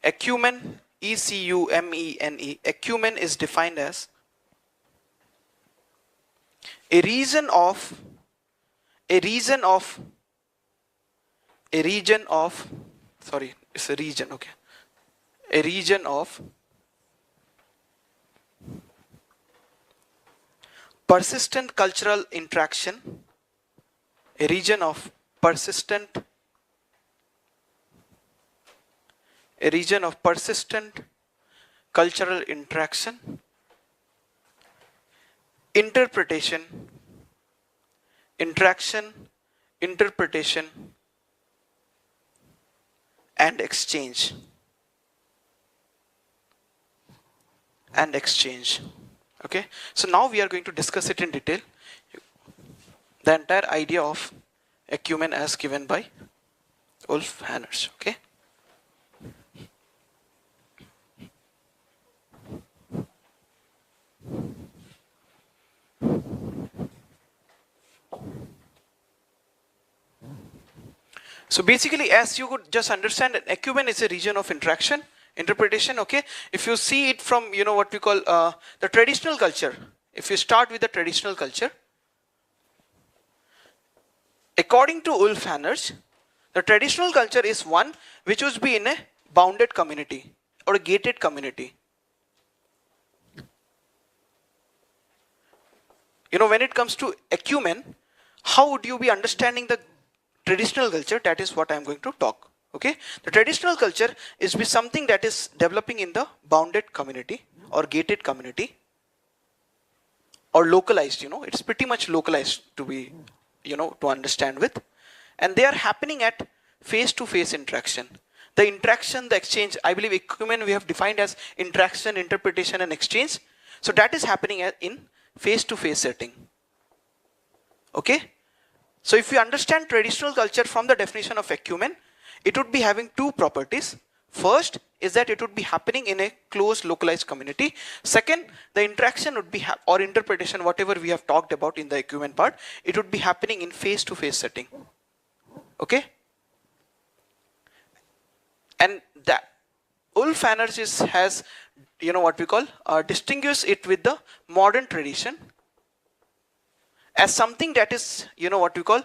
Ecumen, E-C-U-M-E-N-E. Ecumen is defined as a region of, sorry, it's a region, okay. A region of persistent cultural interaction, a region of persistent cultural interaction, interpretation, and exchange. Okay, so now we are going to discuss it in detail. The entire idea of ecumen as given by Ulf Anerge. Okay. So basically, as you could just understand, that ecumen is a region of interaction, interpretation, okay? If you see it from, what we call the traditional culture, if you start with the traditional culture, according to Ulf Anerge, the traditional culture is one which would be in a bounded community or a gated community. When it comes to ecumen, how would you be understanding the traditional culture? That is what I am going to talk. Okay, the traditional culture is something that is developing in the bounded community or gated community or localized. It's pretty much localized to be, to understand with, and they are happening at face-to-face interaction. The interaction, the exchange, I believe ecumen we have defined as interaction, interpretation, and exchange. So that is happening in face-to-face setting. Okay. So if you understand traditional culture from the definition of ecumen, it would be having two properties. First is that it would be happening in a closed localized community. Second, the interaction would be or interpretation, whatever we have talked about in the ecumen part, it would be happening in face-to-face setting. Okay. And that Ulf Anerge has, what we call, distinguish it with the modern tradition as something that is, what we call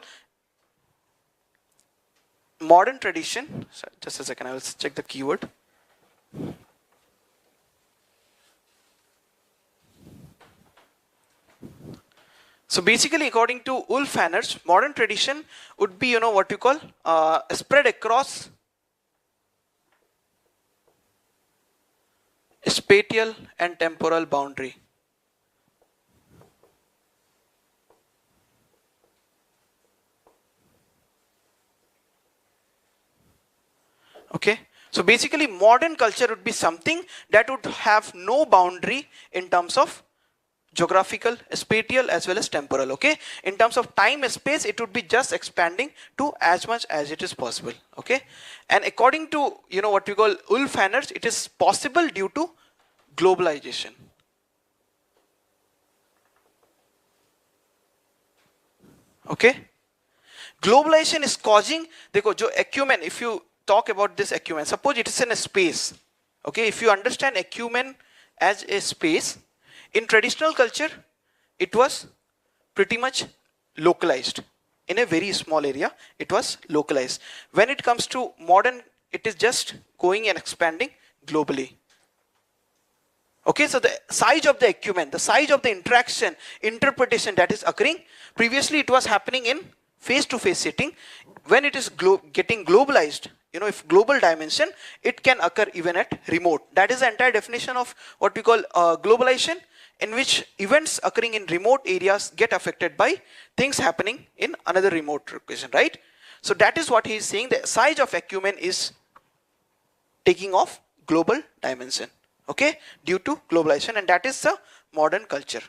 modern tradition. So just a second, I will check the keyword. So basically, according to Ulf Anerge, modern tradition would be, what we call spread across spatial and temporal boundary. Okay, so basically modern culture would be something that would have no boundary in terms of geographical, spatial, as well as temporal. Okay, in terms of time and space, it would be just expanding to as much as it is possible. Okay, and according to, what we call Ulf Anerge, it is possible due to globalization. Okay. Globalization is causing, देखो जो acumen, if you talk about this acumen, suppose it is in a space. Okay, if you understand acumen as a space, in traditional culture, it was pretty much localized. In a very small area, it was localized. When it comes to modern, it is just going and expanding globally. Okay, so the size of the acumen, the size of the interaction, interpretation that is occurring, previously it was happening in face-to-face setting. When it is getting globalized, if global dimension, it can occur even at remote. That is the entire definition of what we call globalization, in which events occurring in remote areas get affected by things happening in another remote location, right? So that is what he is saying, the size of acumen is taking off global dimension, okay, due to globalization, and that is the modern culture.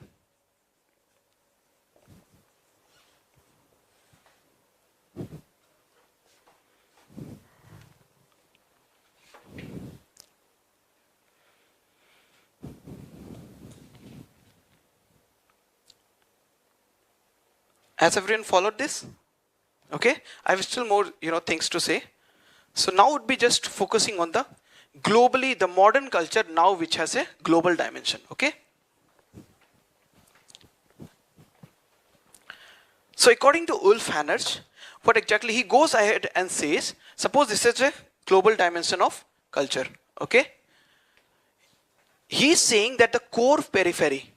Has everyone followed this? Okay, I have still more things to say. So now would be just focusing on the globally, the modern culture now which has a global dimension. Okay. So according to Ulf Hanners, what exactly he goes ahead and says, suppose this is a global dimension of culture. Okay. He is saying that the core periphery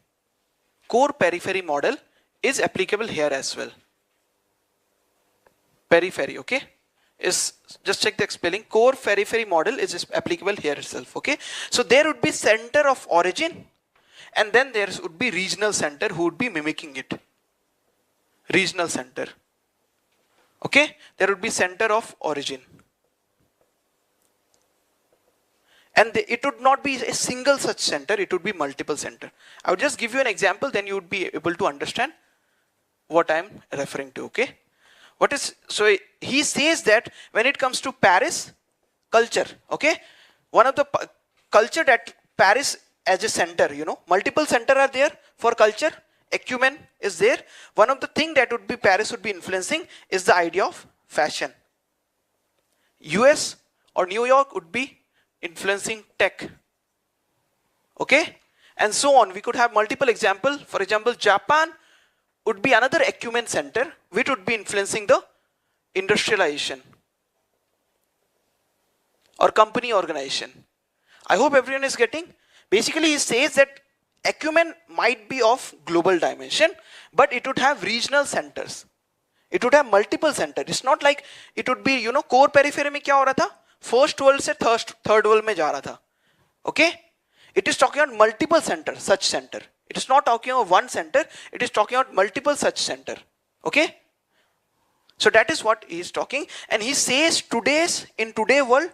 model is applicable here as well. Periphery, okay, is, just check the spelling, core periphery model is applicable here itself. Okay, so there would be center of origin, and then there would be regional center who would be mimicking it. Regional center. Okay, there would be center of origin. And it would not be a single such center, it would be multiple center. I would just give you an example, then you would be able to understand what I am referring to. Okay. So he says that when it comes to Paris culture, okay, one of the culture that Paris as a center, multiple center are there for culture, acumen is there. One of the thing that would be Paris would be influencing is the idea of fashion. US or New York would be influencing tech. Okay, and so on. We could have multiple examples. For example, Japan would be another acumen center which would be influencing the industrialization or company organization. I hope everyone is getting. Basically, he says that acumen might be of global dimension, but it would have regional centers. It would have multiple centers. It's not like it would be, core periphery में क्या हो रहा था? First world से third world में जा रहा था. Okay? It is talking about multiple centers, such center. It is not talking about one center, it is talking about multiple such center. Okay? So that is what he is talking. And he says in today's world,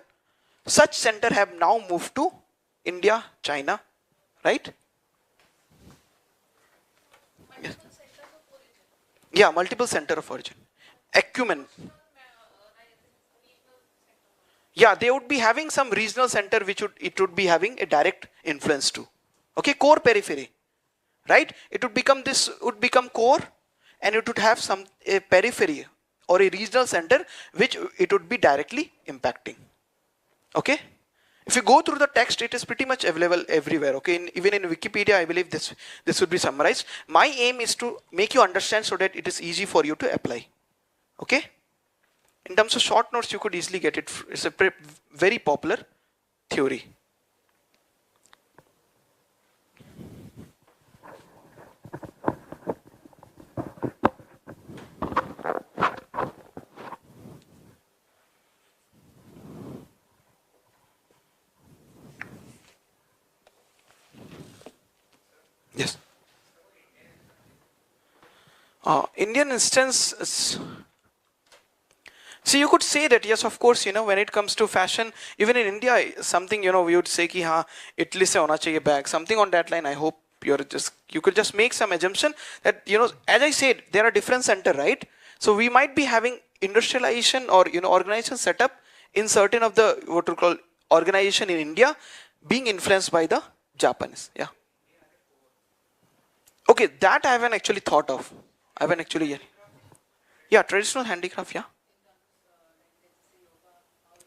such center have now moved to India, China, right? Yes. Yeah, multiple center of origin. Acumen. Yeah, they would be having some regional center which would be having a direct influence to. Okay, core periphery. Right? It would become core, and it would have a periphery or a regional center which it would be directly impacting. Okay? If you go through the text, it is pretty much available everywhere. Okay, even in Wikipedia, I believe this would be summarized. My aim is to make you understand so that it is easy for you to apply. Okay? In terms of short notes, you could easily get it. It's a very popular theory. Yes. Indian instance. See, you could say that, yes, of course, when it comes to fashion, even in India, something, we would say, ki, haan, Italy se hona chahiye bag, something on that line. I hope you could just make some assumption that, as I said, there are different center, right? So we might be having industrialization or, organization setup in certain of the, what we call organization in India being influenced by the Japanese. Yeah. Okay, that I haven't actually thought of. I haven't actually yet. Yeah, traditional handicraft, yeah.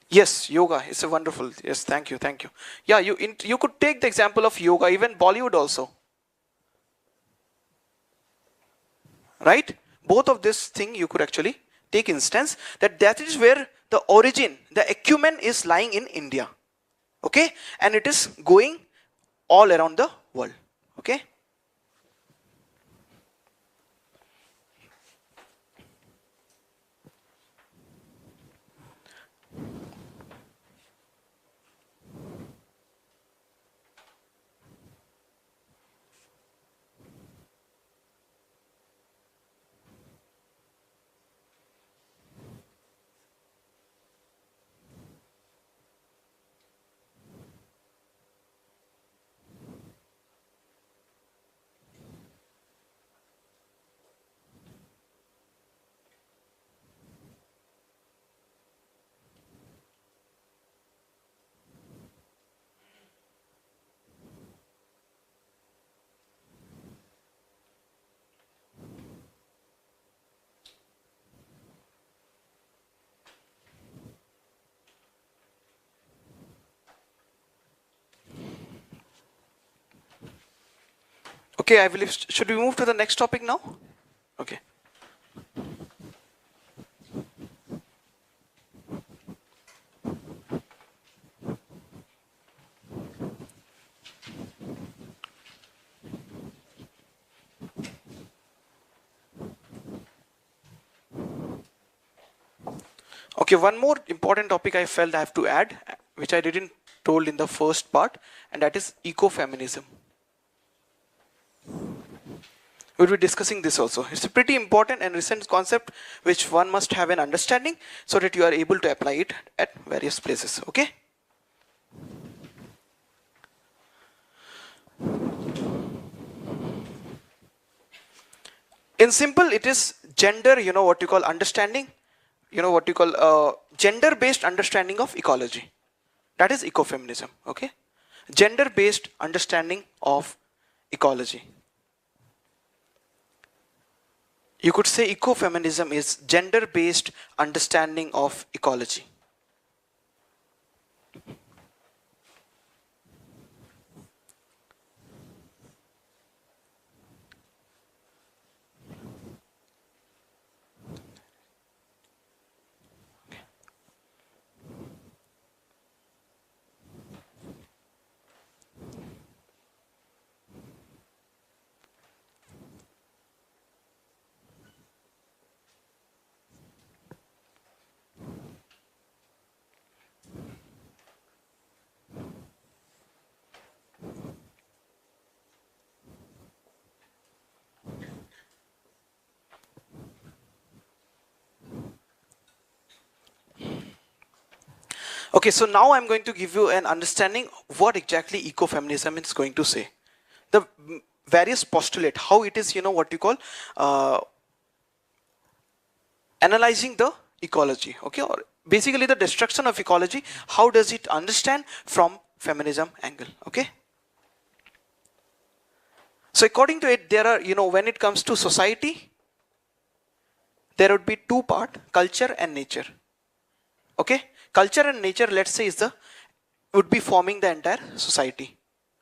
Yes, yoga is a wonderful. Yes, thank you, thank you. Yeah, you could take the example of yoga, even Bollywood also, right? Both of this thing you could actually take instance that is where the origin, the acumen is lying in India, okay, and it is going all around the world, okay. Okay, I believe, should we move to the next topic now? Okay. Okay, one more important topic I felt I have to add, which I didn't told in the first part, and that is ecofeminism. We'll be discussing this also. It's a pretty important and recent concept which one must have an understanding so that you are able to apply it at various places. Okay. In simple, it is gender, what you call understanding, what you call gender-based understanding of ecology. That is ecofeminism. Okay. Gender-based understanding of ecology. You could say ecofeminism is gender-based understanding of ecology. Okay, so now I'm going to give you an understanding what exactly ecofeminism is going to say. The various postulate, how it is, what you call analyzing the ecology, okay, or basically the destruction of ecology, how does it understand from feminism angle, okay. So according to it, there are, when it comes to society, there would be two part, culture and nature, okay. Culture and nature, let's say, would be forming the entire society,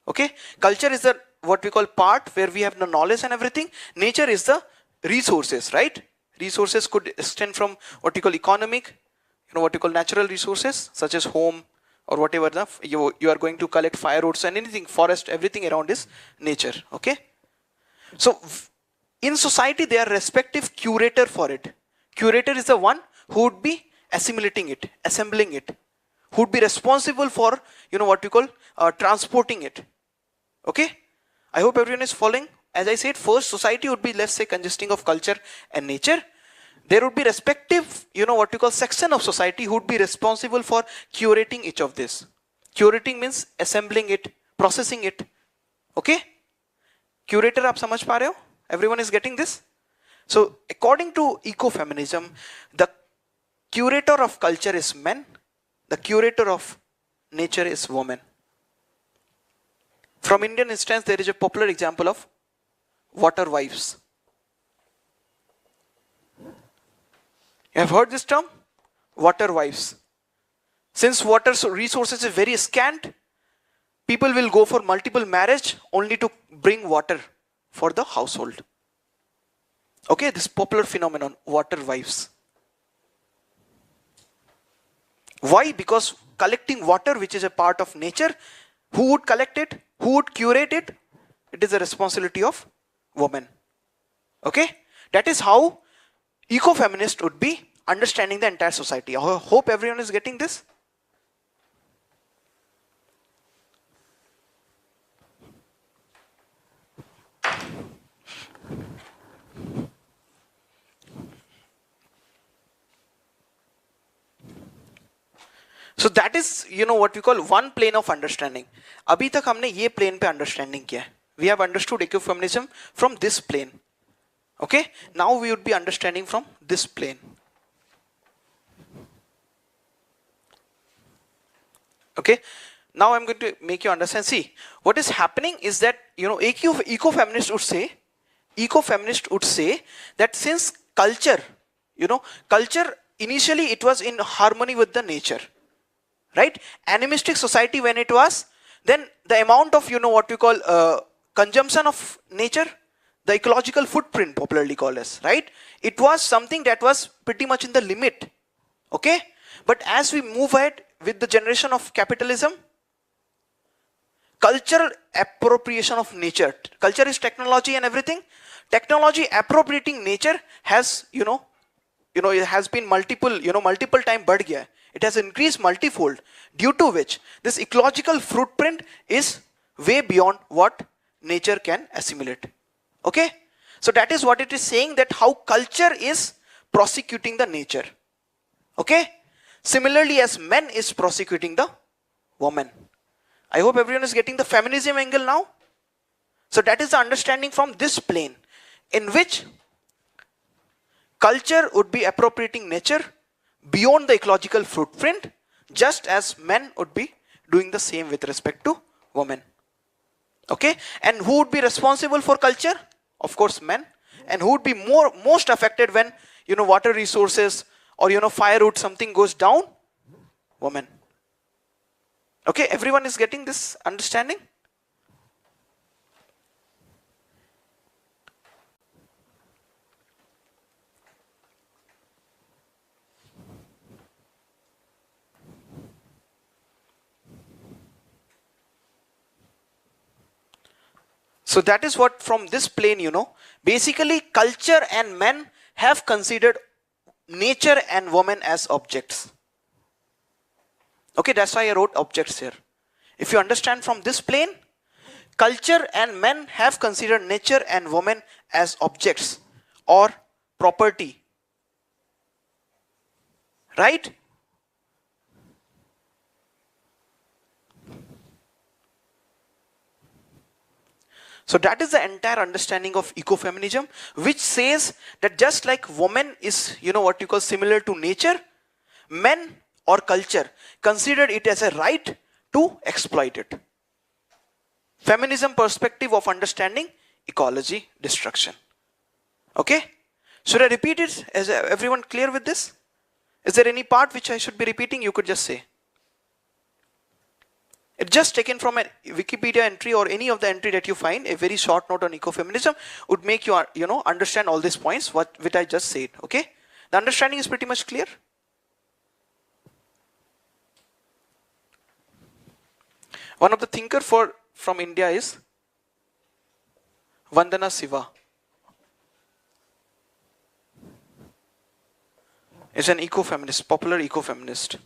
okay. Culture is the what we call part where we have the knowledge and everything. Nature is the resources, right? Resources could extend from what you call economic, what you call natural resources such as home or whatever you are going to collect firewoods and anything, forest, everything around is nature, okay. So in society there are respective curator for it. Curator is the one who would be assimilating it, assembling it, who would be responsible for what you call transporting it, okay. I hope everyone is following. As I said, first society would be, let's say, consisting of culture and nature. There would be respective what you call section of society who would be responsible for curating each of this. Curating means assembling it, processing it, okay. Curator, aap samajh pa rahe ho? Everyone is getting this? So according to ecofeminism, the curator of culture is men, the curator of nature is woman. From Indian instance, there is a popular example of water wives. You have heard this term? Water wives. Since water resources is very scant, people will go for multiple marriage only to bring water for the household. Okay, this popular phenomenon, water wives. Why? Because collecting water, which is a part of nature, who would collect it? Who would curate it? It is a responsibility of women. Okay, that is how ecofeminist would be understanding the entire society. I hope everyone is getting this. So that is, what we call one plane of understanding. अभी तक हमने ये plane पे understanding किया है. We have understood ecofeminism from this plane. Okay, now we would be understanding from this plane. Okay, now I'm going to make you understand. See, what is happening is that, ecofeminist would say that since culture, culture initially it was in harmony with the nature, right? Animistic society when it was, then the amount of, what we call consumption of nature, the ecological footprint popularly called as, right? It was something that was pretty much in the limit. Okay, but as we move ahead with the generation of capitalism, cultural appropriation of nature, culture is technology and everything, technology appropriating nature has, it has been multiple time बढ़ गया. It has increased multifold, due to which this ecological footprint is way beyond what nature can assimilate. Okay, so that is what it is saying, that how culture is prosecuting the nature. Okay, similarly as men is prosecuting the woman. I hope everyone is getting the feminism angle now. So that is the understanding from this plane, in which culture would be appropriating nature beyond the ecological footprint, just as men would be doing the same with respect to women. Okay, and who would be responsible for culture? Of course, men. And who would be most affected when, water resources or, firewood, something goes down? Women. Okay, everyone is getting this understanding? So that is what from this plane, basically culture and men have considered nature and woman as objects. Okay, that's why I wrote objects here. If you understand from this plane, culture and men have considered nature and woman as objects or property. Right? So that is the entire understanding of ecofeminism, which says that just like woman is, what you call similar to nature, men or culture considered it as a right to exploit it. Feminism perspective of understanding ecology destruction. Okay? Should I repeat it? Is everyone clear with this? Is there any part which I should be repeating? You could just say. It's just taken from a Wikipedia entry or any of the entry that you find. A very short note on ecofeminism would make you, understand all these points which I just said. Okay, the understanding is pretty much clear. One of the thinker from India is Vandana Shiva. Is an ecofeminist, popular ecofeminist.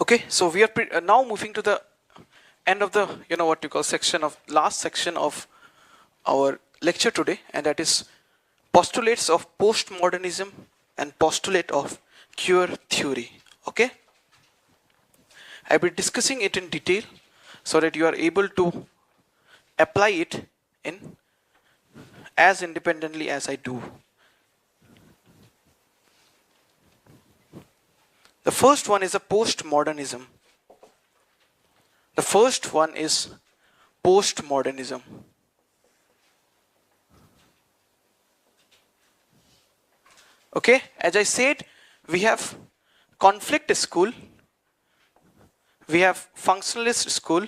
Okay, so we are now moving to the end of the, what you call last section of our lecture today, and that is postulates of postmodernism and postulate of queer theory. Okay, I'll be discussing it in detail so that you are able to apply it in as independently as I do. The first one is a postmodernism. The first one is postmodernism. Okay, as I said, we have conflict school, we have functionalist school,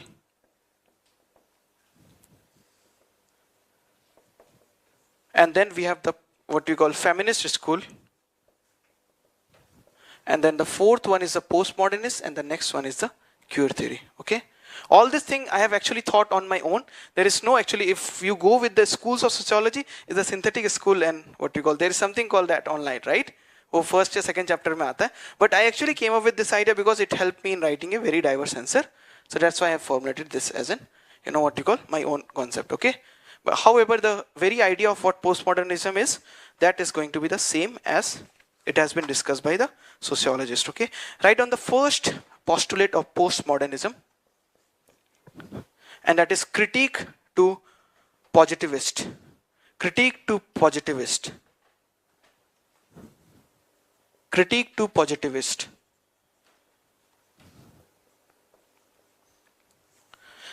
and then we have the what we call feminist school, and then the fourth one is the postmodernist, and the next one is the queer theory. Okay, all this thing I have actually thought on my own. There is no actually, if you go with the schools of sociology, is a synthetic school, and what we call, there is something called that online, right? Oh, first or second chapter mein aata hai. But I actually came up with this idea because it helped me in writing a very diverse answer. So that's why I have formulated this as an, what you call, my own concept. Okay. But however, the very idea of what postmodernism is, that is going to be the same as it has been discussed by the sociologist. Okay. Write on the first postulate of postmodernism, and that is critique to positivist. Critique to positivist. Critique to positivist.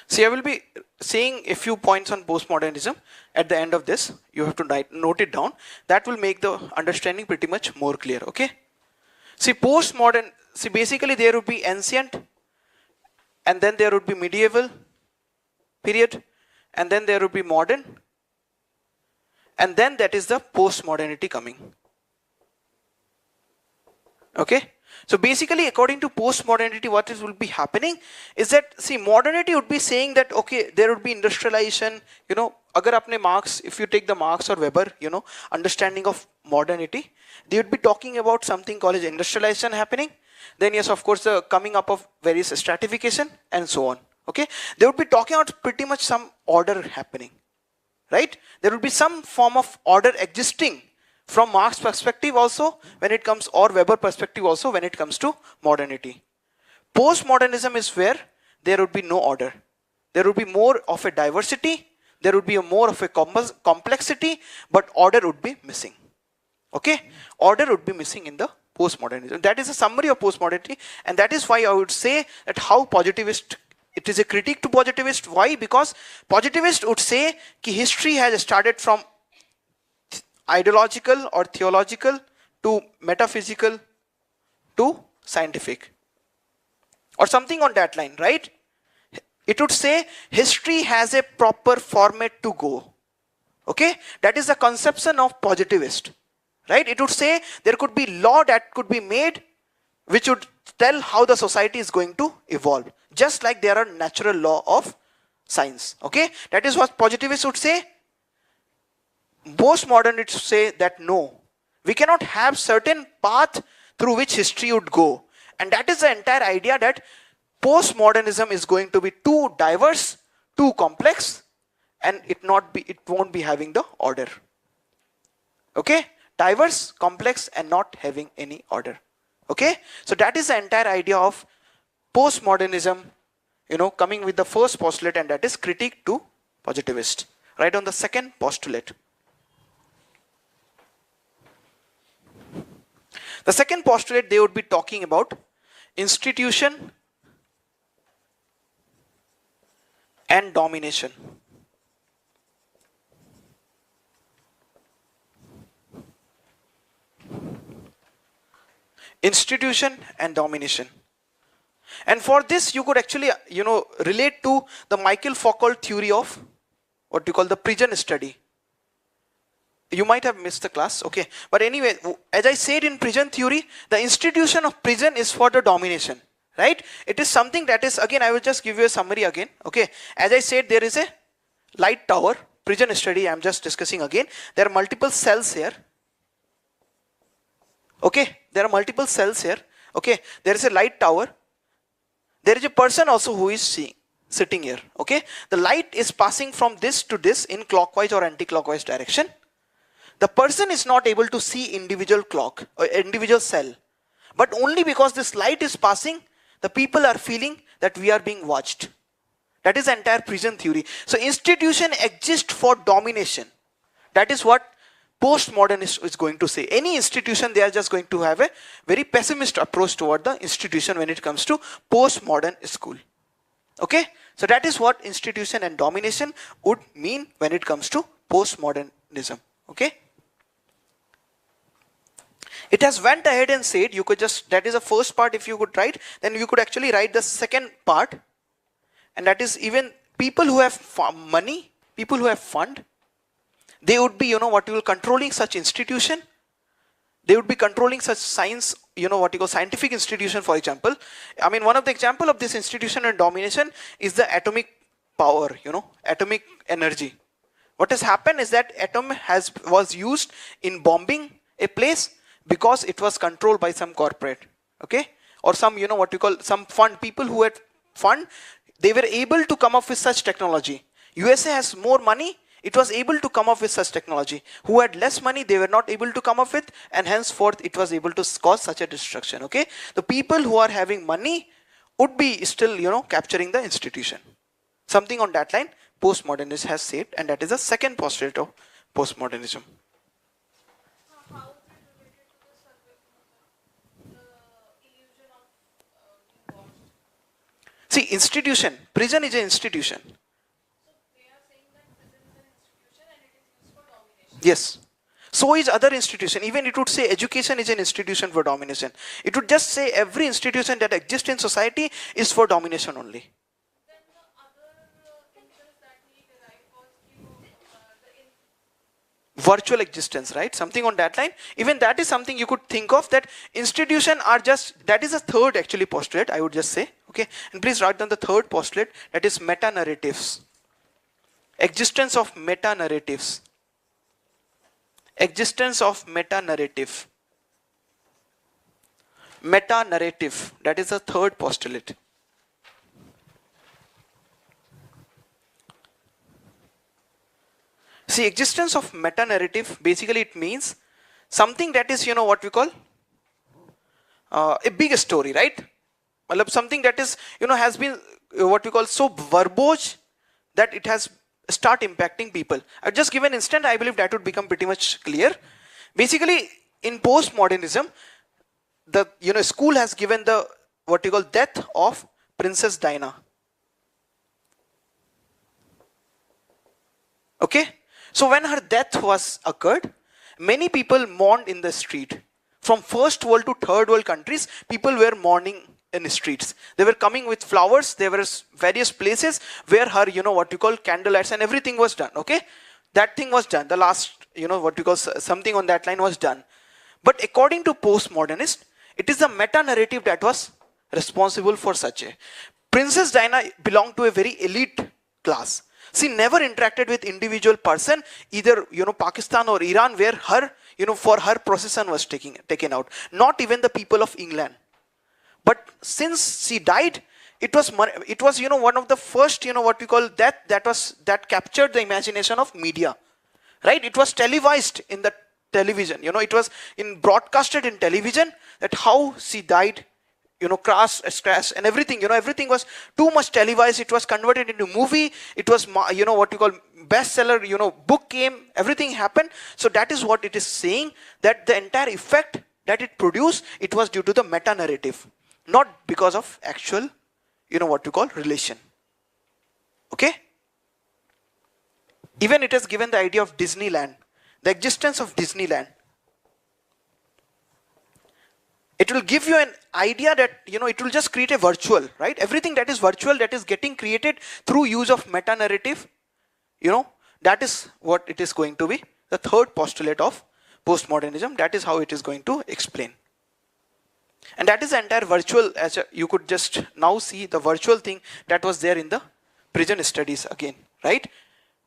See, I will be saying a few points on postmodernism at the end of this. You have to note it down. That will make the understanding pretty much more clear. Okay. See, postmodern. See, basically there would be ancient, and then there would be medieval period, and then there would be modern, and then that is the postmodernity coming. Okay, so basically according to postmodernity, what will be happening is that, see, modernity would be saying that, okay, there would be industrialization, agar apne Marx, if you take the Marx or Weber, understanding of modernity, they would be talking about something called as industrialization happening. Then yes, of course, the coming up of various stratification and so on. Okay, they would be talking about pretty much some order happening, right? There would be some form of order existing from Marx perspective also when it comes, or Weber perspective also when it comes to modernity. Postmodernism is where there would be no order. There would be more of a diversity, there would be more of a complexity, but order would be missing. Okay, order would be missing in the postmodernism. That is a summary of postmodernity, and that is why I would say that how positivist, it is a critique to positivist. Why? Because positivist would say that history has started from ideological or theological to metaphysical to scientific, or something on that line, right? It would say history has a proper format to go. Okay, that is the conception of positivist, right? It would say there could be law that could be made which would tell how the society is going to evolve, just like there are natural law of science. Okay, that is what positivists would say. Postmodernists say that no, we cannot have certain path through which history would go, and that is the entire idea, that postmodernism is going to be too diverse, too complex, and it won't be having the order. Okay, diverse, complex, and not having any order. Okay, so that is the entire idea of postmodernism, coming with the first postulate, and that is critique to positivist. Right on the second postulate. The second postulate, they would be talking about institution and domination. Institution and domination. And for this, you could actually, relate to the Michael Foucault theory of what you call the prison study. You might have missed the class, okay. But anyway, as I said, in prison theory, the institution of prison is for the domination, right? It is something that is, again, I will just give you a summary again, okay. As I said, there is a light tower, prison study, I am just discussing again. There are multiple cells here. Okay, there are multiple cells here. Okay, there is a light tower. There is a person also who is seeing, sitting here. Okay, the light is passing from this to this in clockwise or anti-clockwise direction. The person is not able to see individual clock or individual cell, but only because this light is passing, the people are feeling that we are being watched. That is entire prison theory. So institution exists for domination. That is what postmodernist is going to say. Any institution, they are just going to have a very pessimist approach toward the institution when it comes to postmodern school. Okay, so that is what institution and domination would mean when it comes to postmodernism. Okay, it has went ahead and said, you could just, that is the first part. If you could write, then you could actually write the second part, and that is even people who have money, people who have fund, they would be, what you will controlling such institution. They would be controlling such science, what you call scientific institution, for example. I mean, one of the example of this institution and domination is the atomic power, atomic energy. What has happened is that atom was used in bombing a place because it was controlled by some corporate, okay, or some, what you call some fund, people who had fund, they were able to come up with such technology. USA has more money. It was able to come up with such technology. Who had less money, they were not able to come up with, and henceforth it was able to cause such a destruction. Okay, the people who are having money would be still, capturing the institution. Something on that line, postmodernism has said, and that is the second postulate of postmodernism. How is it related to the survey, the illusion of being watched? See, institution, prison is an institution. Yes. So is other institution. Even it would say education is an institution for domination. It would just say every institution that exists in society is for domination only. Then the other interest that we derived was the Virtual existence, right? Something on that line. Even that is something you could think of, that institution are just, that is a third actually postulate, I would just say. Okay. And please write down the third postulate, that is meta-narratives. Existence of meta-narratives. Existence of meta-narrative. Meta-narrative, that is the third postulate. See, existence of meta-narrative, basically it means something that is, what we call a big story, right? Something that is, has been what we call so verbose that it has start impacting people. I'll just give an instant, I believe that would become pretty much clear. Basically, in postmodernism, the school has given the what you call death of Princess Diana. Okay, so when her death was occurred, many people mourned in the street. From first world to third world countries, people were mourning in the streets. They were coming with flowers. There were various places where her, what you call candlelights and everything was done. Okay, that thing was done. The last, what you call something on that line was done. But according to postmodernist, it is the meta-narrative that was responsible for such a. Princess Diana belonged to a very elite class. She never interacted with individual person, either Pakistan or Iran, where her, for her procession was taken out. Not even the people of England. But since she died, it was one of the first, what we call that captured the imagination of media, right? It was televised in the television. It was broadcasted in television that how she died. Crash, and everything. Everything was too much televised. It was converted into movie. It was what you call bestseller. Book came. Everything happened. So that is what it is saying, that the entire effect that it produced, it was due to the meta narrative, not because of actual, what you call relation. Okay. Even it has given the idea of Disneyland, the existence of Disneyland. It will give you an idea that, it will just create a virtual, right? Everything that is virtual, that is getting created through use of meta-narrative, that is what it is going to be. The third postulate of postmodernism, that is how it is going to explain. And that is the entire virtual, you could just now see the virtual thing that was there in the prison studies again, right?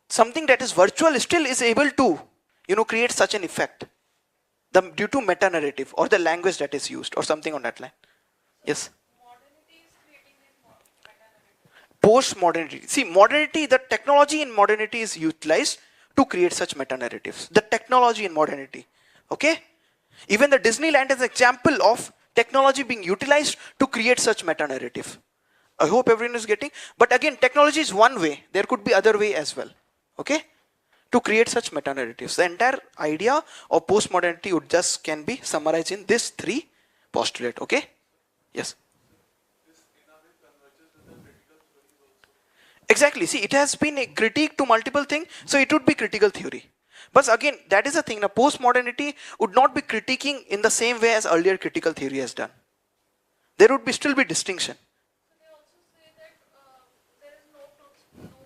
Something that is virtual still is able to, create such an effect. Due to meta-narrative or the language that is used or something on that line. Yes? modernity is creating these post-modernity. See, modernity, the technology in modernity is utilized to create such meta-narratives. The technology in modernity, okay? Even the Disneyland is an example of technology being utilized to create such meta-narrative. I hope everyone is getting, but again, technology is one way. There could be other way as well, okay? To create such meta-narratives. The entire idea of post-modernity would just can be summarized in this three postulate, okay? Yes. Exactly. See, it has been a critique to multiple things, so it would be critical theory. But again, that is the thing. Now, post-modernity would not be critiquing in the same way as earlier critical theory has done. There would be still be distinction. So they also say that there is no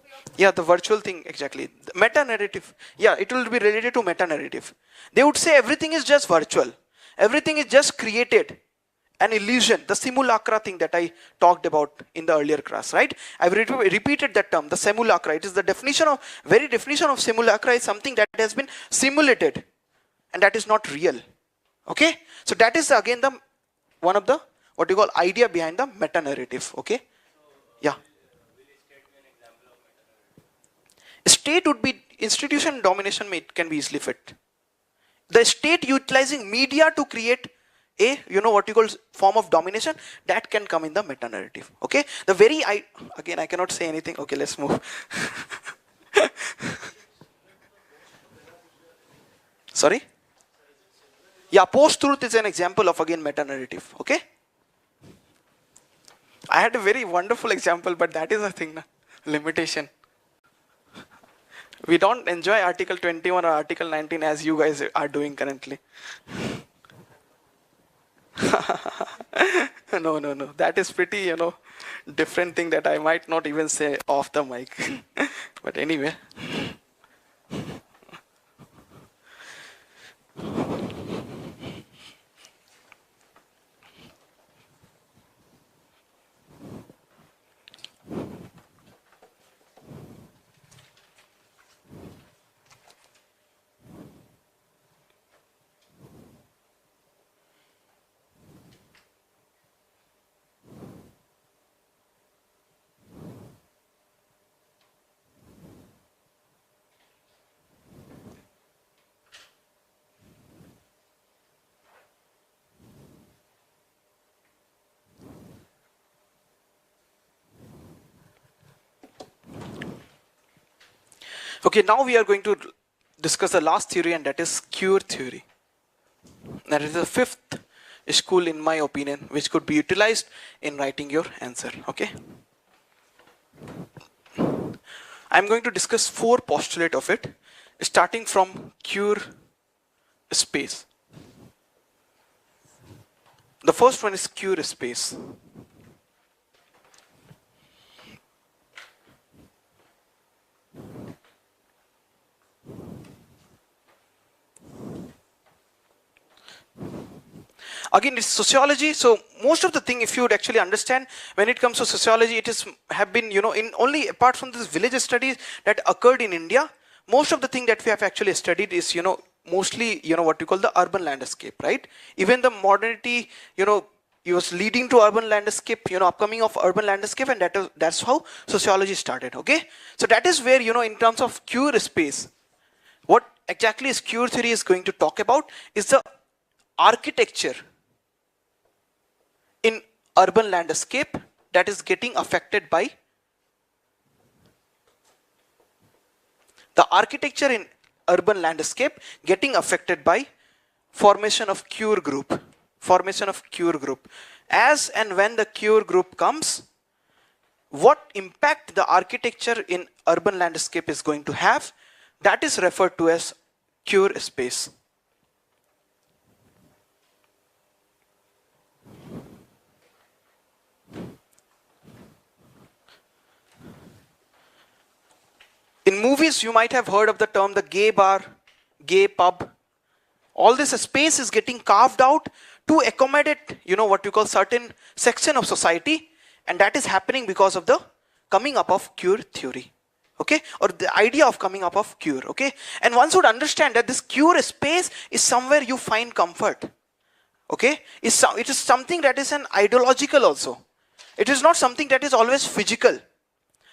way of. Yeah, the virtual thing, exactly. The meta-narrative. Yeah, it will be related to meta-narrative. They would say everything is just virtual. Everything is just created. An illusion, the simulacra thing that I talked about in the earlier class, right? I've repeated that term, the simulacra. It is the very definition of simulacra is something that has been simulated and that is not real. Okay? So that is again the one of the what you call idea behind the meta narrative. Okay? Yeah. State would be institution domination can be easily fit. The state utilizing media to create what you call form of domination, that can come in the meta narrative. Okay, again I cannot say anything. Okay, let's move. Sorry. Yeah, post-truth is an example of again meta narrative. Okay, I had a very wonderful example, but that is a thing, limitation. We don't enjoy Article 21 or Article 19 as you guys are doing currently. No. That is pretty, different thing that I might not even say off the mic. But anyway. Okay, now we are going to discuss the last theory, and that is Cure theory. That is the fifth school, in my opinion, which could be utilized in writing your answer. Okay. I'm going to discuss 4 postulates of it, starting from Cure space. The first one is Cure space. Again, it's sociology. So most of the thing, if you would actually understand, when it comes to sociology, it is have been, in only apart from this village studies that occurred in India, most of the thing that we have actually studied is, mostly, what you call the urban landscape, right? Even the modernity, it was leading to urban landscape, upcoming of urban landscape, and that's how sociology started. Okay, so that is where, in terms of Cure space, what exactly is Cure theory is going to talk about is the architecture in urban landscape that is getting affected by the architecture in urban landscape getting affected by formation of Cure group. As and when the Cure group comes, what impact the architecture in urban landscape is going to have, that is referred to as Cure space. In movies, you might have heard of the term the gay bar, gay pub. All this space is getting carved out to accommodate, what you call certain section of society, and that is happening because of the coming up of Cure theory. Okay, or the idea of coming up of Cure. Okay, and one should understand that this Cure space is somewhere you find comfort. Okay, it is something that is an ideological also. It is not something that is always physical.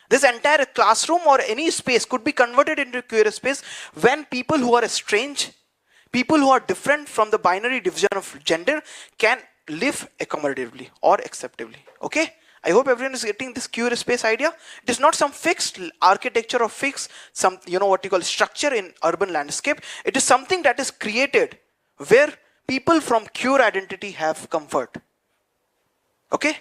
This entire classroom or any space could be converted into a queer space when people who are strange, people who are different from the binary division of gender can live accommodatively or acceptably. Okay? I hope everyone is getting this queer space idea. It is not some fixed architecture or fixed some, what you call structure in urban landscape. It is something that is created where people from queer identity have comfort. Okay?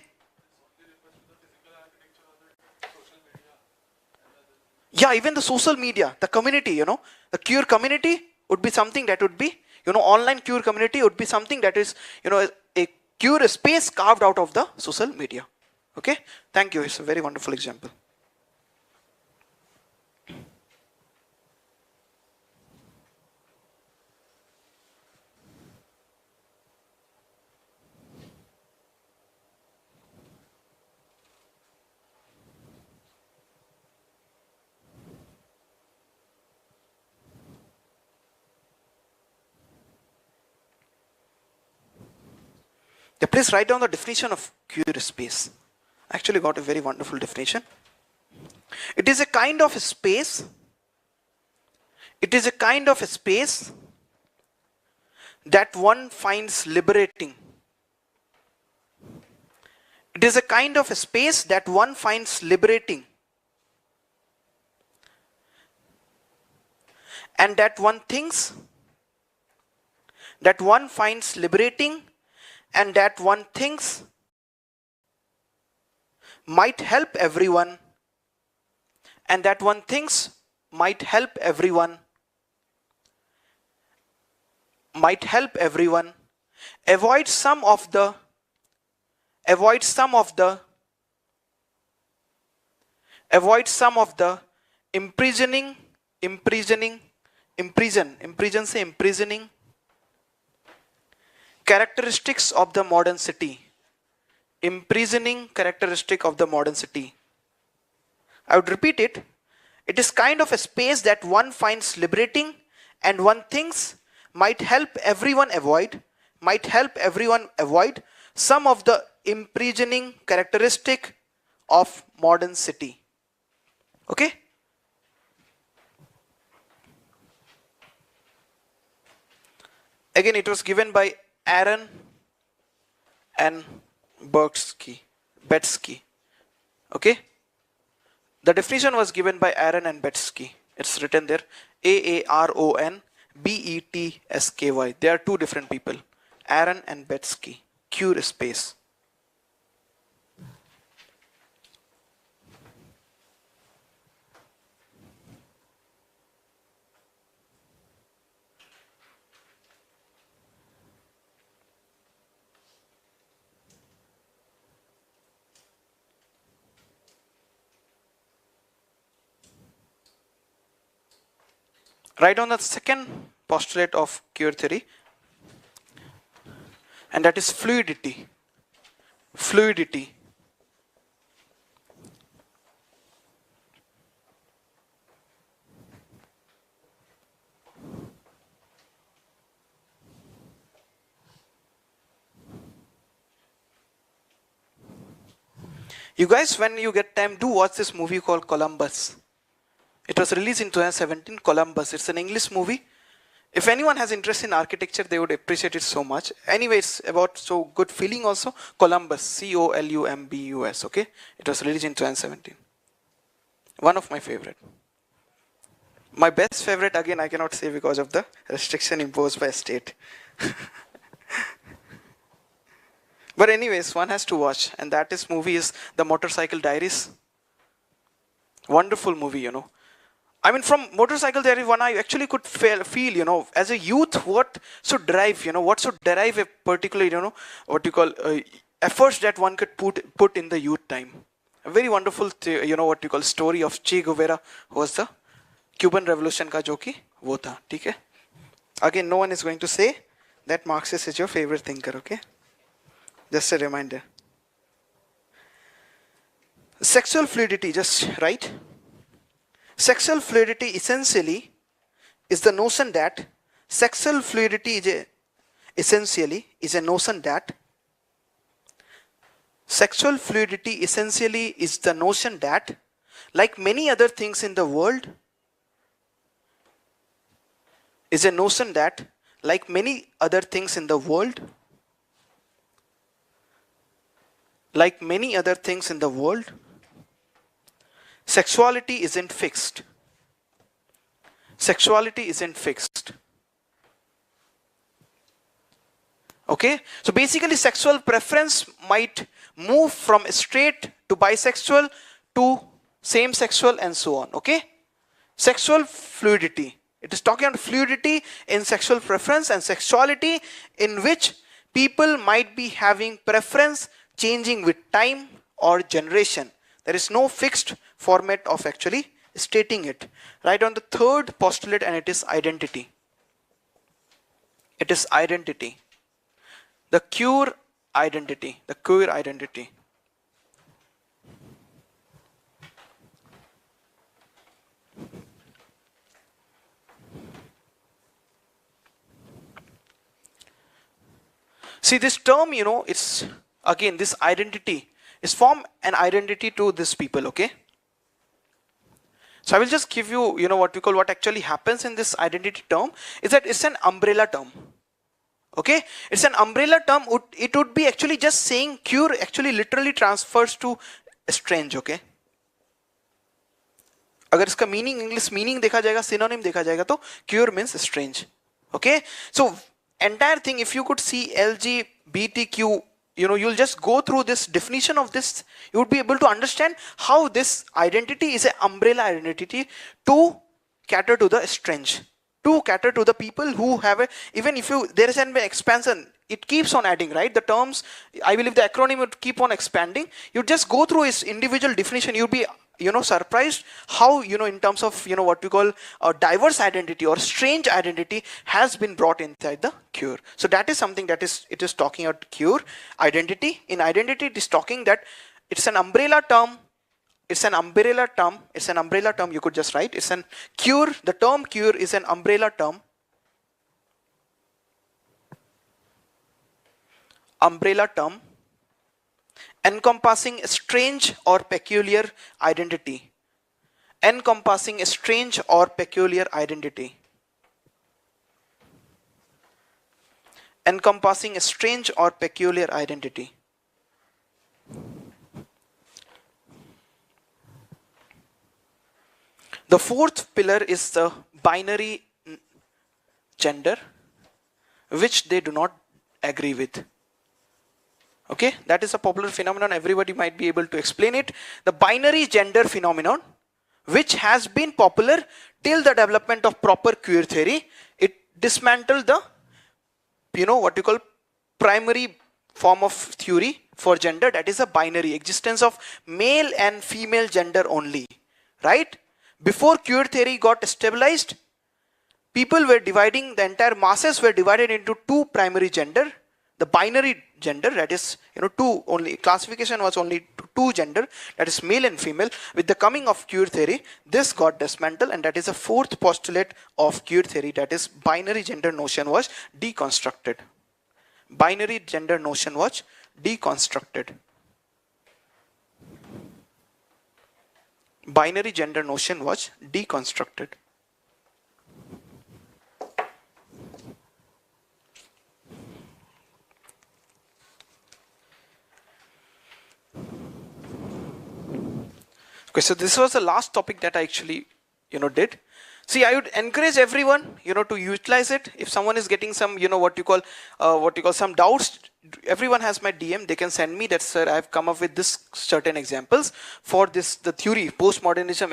Yeah, even the social media, the community, the queer community would be something that would be, online queer community would be something that is, a queer space carved out of the social media. Okay, thank you. It's a very wonderful example. Yeah, please write down the definition of queer space. I actually got a very wonderful definition. It is a kind of a space. It is a kind of a space that one finds liberating. It is a kind of a space that one finds liberating. And that one thinks, that one finds liberating, and that one thinks might help everyone, and that one thinks might help everyone, avoid some of the imprisoning characteristics of the modern city. Imprisoning characteristic of the modern city. I would repeat it. It is kind of a space that one finds liberating and one thinks might help everyone avoid some of the imprisoning characteristic of modern city. Okay? Again, it was given by Aaron and Betsky. Okay? The definition was given by Aaron and Betsky. It's written there. Aaronbetsky. They are two different people. Aaron and Betsky. Queer space. Write down the second postulate of queer theory, and that is fluidity. You guys, when you get time, do watch this movie called Columbus. It was released in 2017, Columbus. It's an English movie. If anyone has interest in architecture, they would appreciate it so much. Anyway, it's about so good feeling also. Columbus, Columbus, okay? It was released in 2017. One of my favorite. My best favorite, again, I cannot say because of the restriction imposed by state. But anyways, one has to watch. And that movie is The Motorcycle Diaries. Wonderful movie, I mean, from Motorcycle Diaries 1, I actually could feel, as a youth, what should drive, what should derive a particular, what you call efforts that one could put in the youth time. A very wonderful, what you call story of Che Guevara, who was the Cuban Revolution ka jo ki wo tha, theek hai? Again, no one is going to say that Marxist is your favorite thinker, okay? Just a reminder. Sexual fluidity, just right? Sexual fluidity essentially is the notion that like many other things in the world, is a notion that, like many other things in the world, like many other things in the world, sexuality isn't fixed. Sexuality isn't fixed. Okay? So basically sexual preference might move from straight to bisexual to same sexual and so on. Okay? Sexual fluidity. It is talking about fluidity in sexual preference and sexuality in which people might be having preference changing with time or generation. There is no fixed format of actually stating it. Right on the third postulate, and it is identity. It is identity. The queer identity. The queer identity. See, this term, it's again this identity is form an identity to these people, okay? So I will just give you, what actually happens in this identity term is that it's an umbrella term. Okay? It's an umbrella term. It would be actually just saying queer actually literally transfers to strange, okay? अगर इसका meaning English meaning देखा जाएगा, synonym देखा जाएगा तो cure means strange. Okay? So entire thing, if you could see LGBTQ, you'll just go through this definition of this, you would be able to understand how this identity is an umbrella identity to cater to the strange, to cater to the people who have a, even if there is an expansion, it keeps on adding, right? The terms, I believe the acronym would keep on expanding. You just go through its individual definition, you'll be surprised how, in terms of, what we call a diverse identity or strange identity has been brought inside the queer. So that is something that it is talking about queer identity. In identity, it is talking that it's an umbrella term. It's an umbrella term. It's an umbrella term. You could just write. It's an queer. The term queer is an umbrella term. Umbrella term encompassing a strange or peculiar identity. Encompassing a strange or peculiar identity. Encompassing a strange or peculiar identity. The fourth pillar is the binary gender, which they do not agree with. Okay, that is a popular phenomenon. Everybody might be able to explain it. The binary gender phenomenon, which has been popular till the development of proper queer theory. It dismantled the, what you call primary form of theory for gender, that is a binary existence of male and female gender only, right? Before queer theory got stabilized, people were dividing, the entire masses were divided into two primary gender. The binary gender, that is, two only, classification was only two gender, that is male and female. With the coming of queer theory, this got dismantled, and that is the fourth postulate of queer theory, that is binary gender notion was deconstructed. Binary gender notion was deconstructed. Binary gender notion was deconstructed. Okay, so this was the last topic that I actually, did. See, I would encourage everyone, to utilize it. If someone is getting some, what you call some doubts, everyone has my DM. They can send me that, sir, I have come up with this certain examples for this, the theory, postmodernism,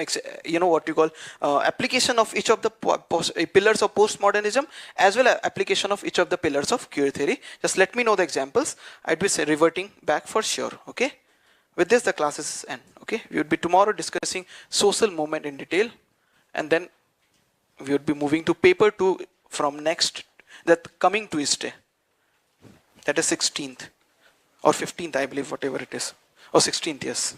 what you call application of each of the pillars of postmodernism, as well as application of each of the pillars of queer theory. Just let me know the examples. I'd be reverting back for sure. Okay. With this, the class is end. Okay, we would be tomorrow discussing social movement in detail, and then we would be moving to paper 2 from next, that coming Tuesday. That is 16th or 15th, I believe, whatever it is, or 16th, yes.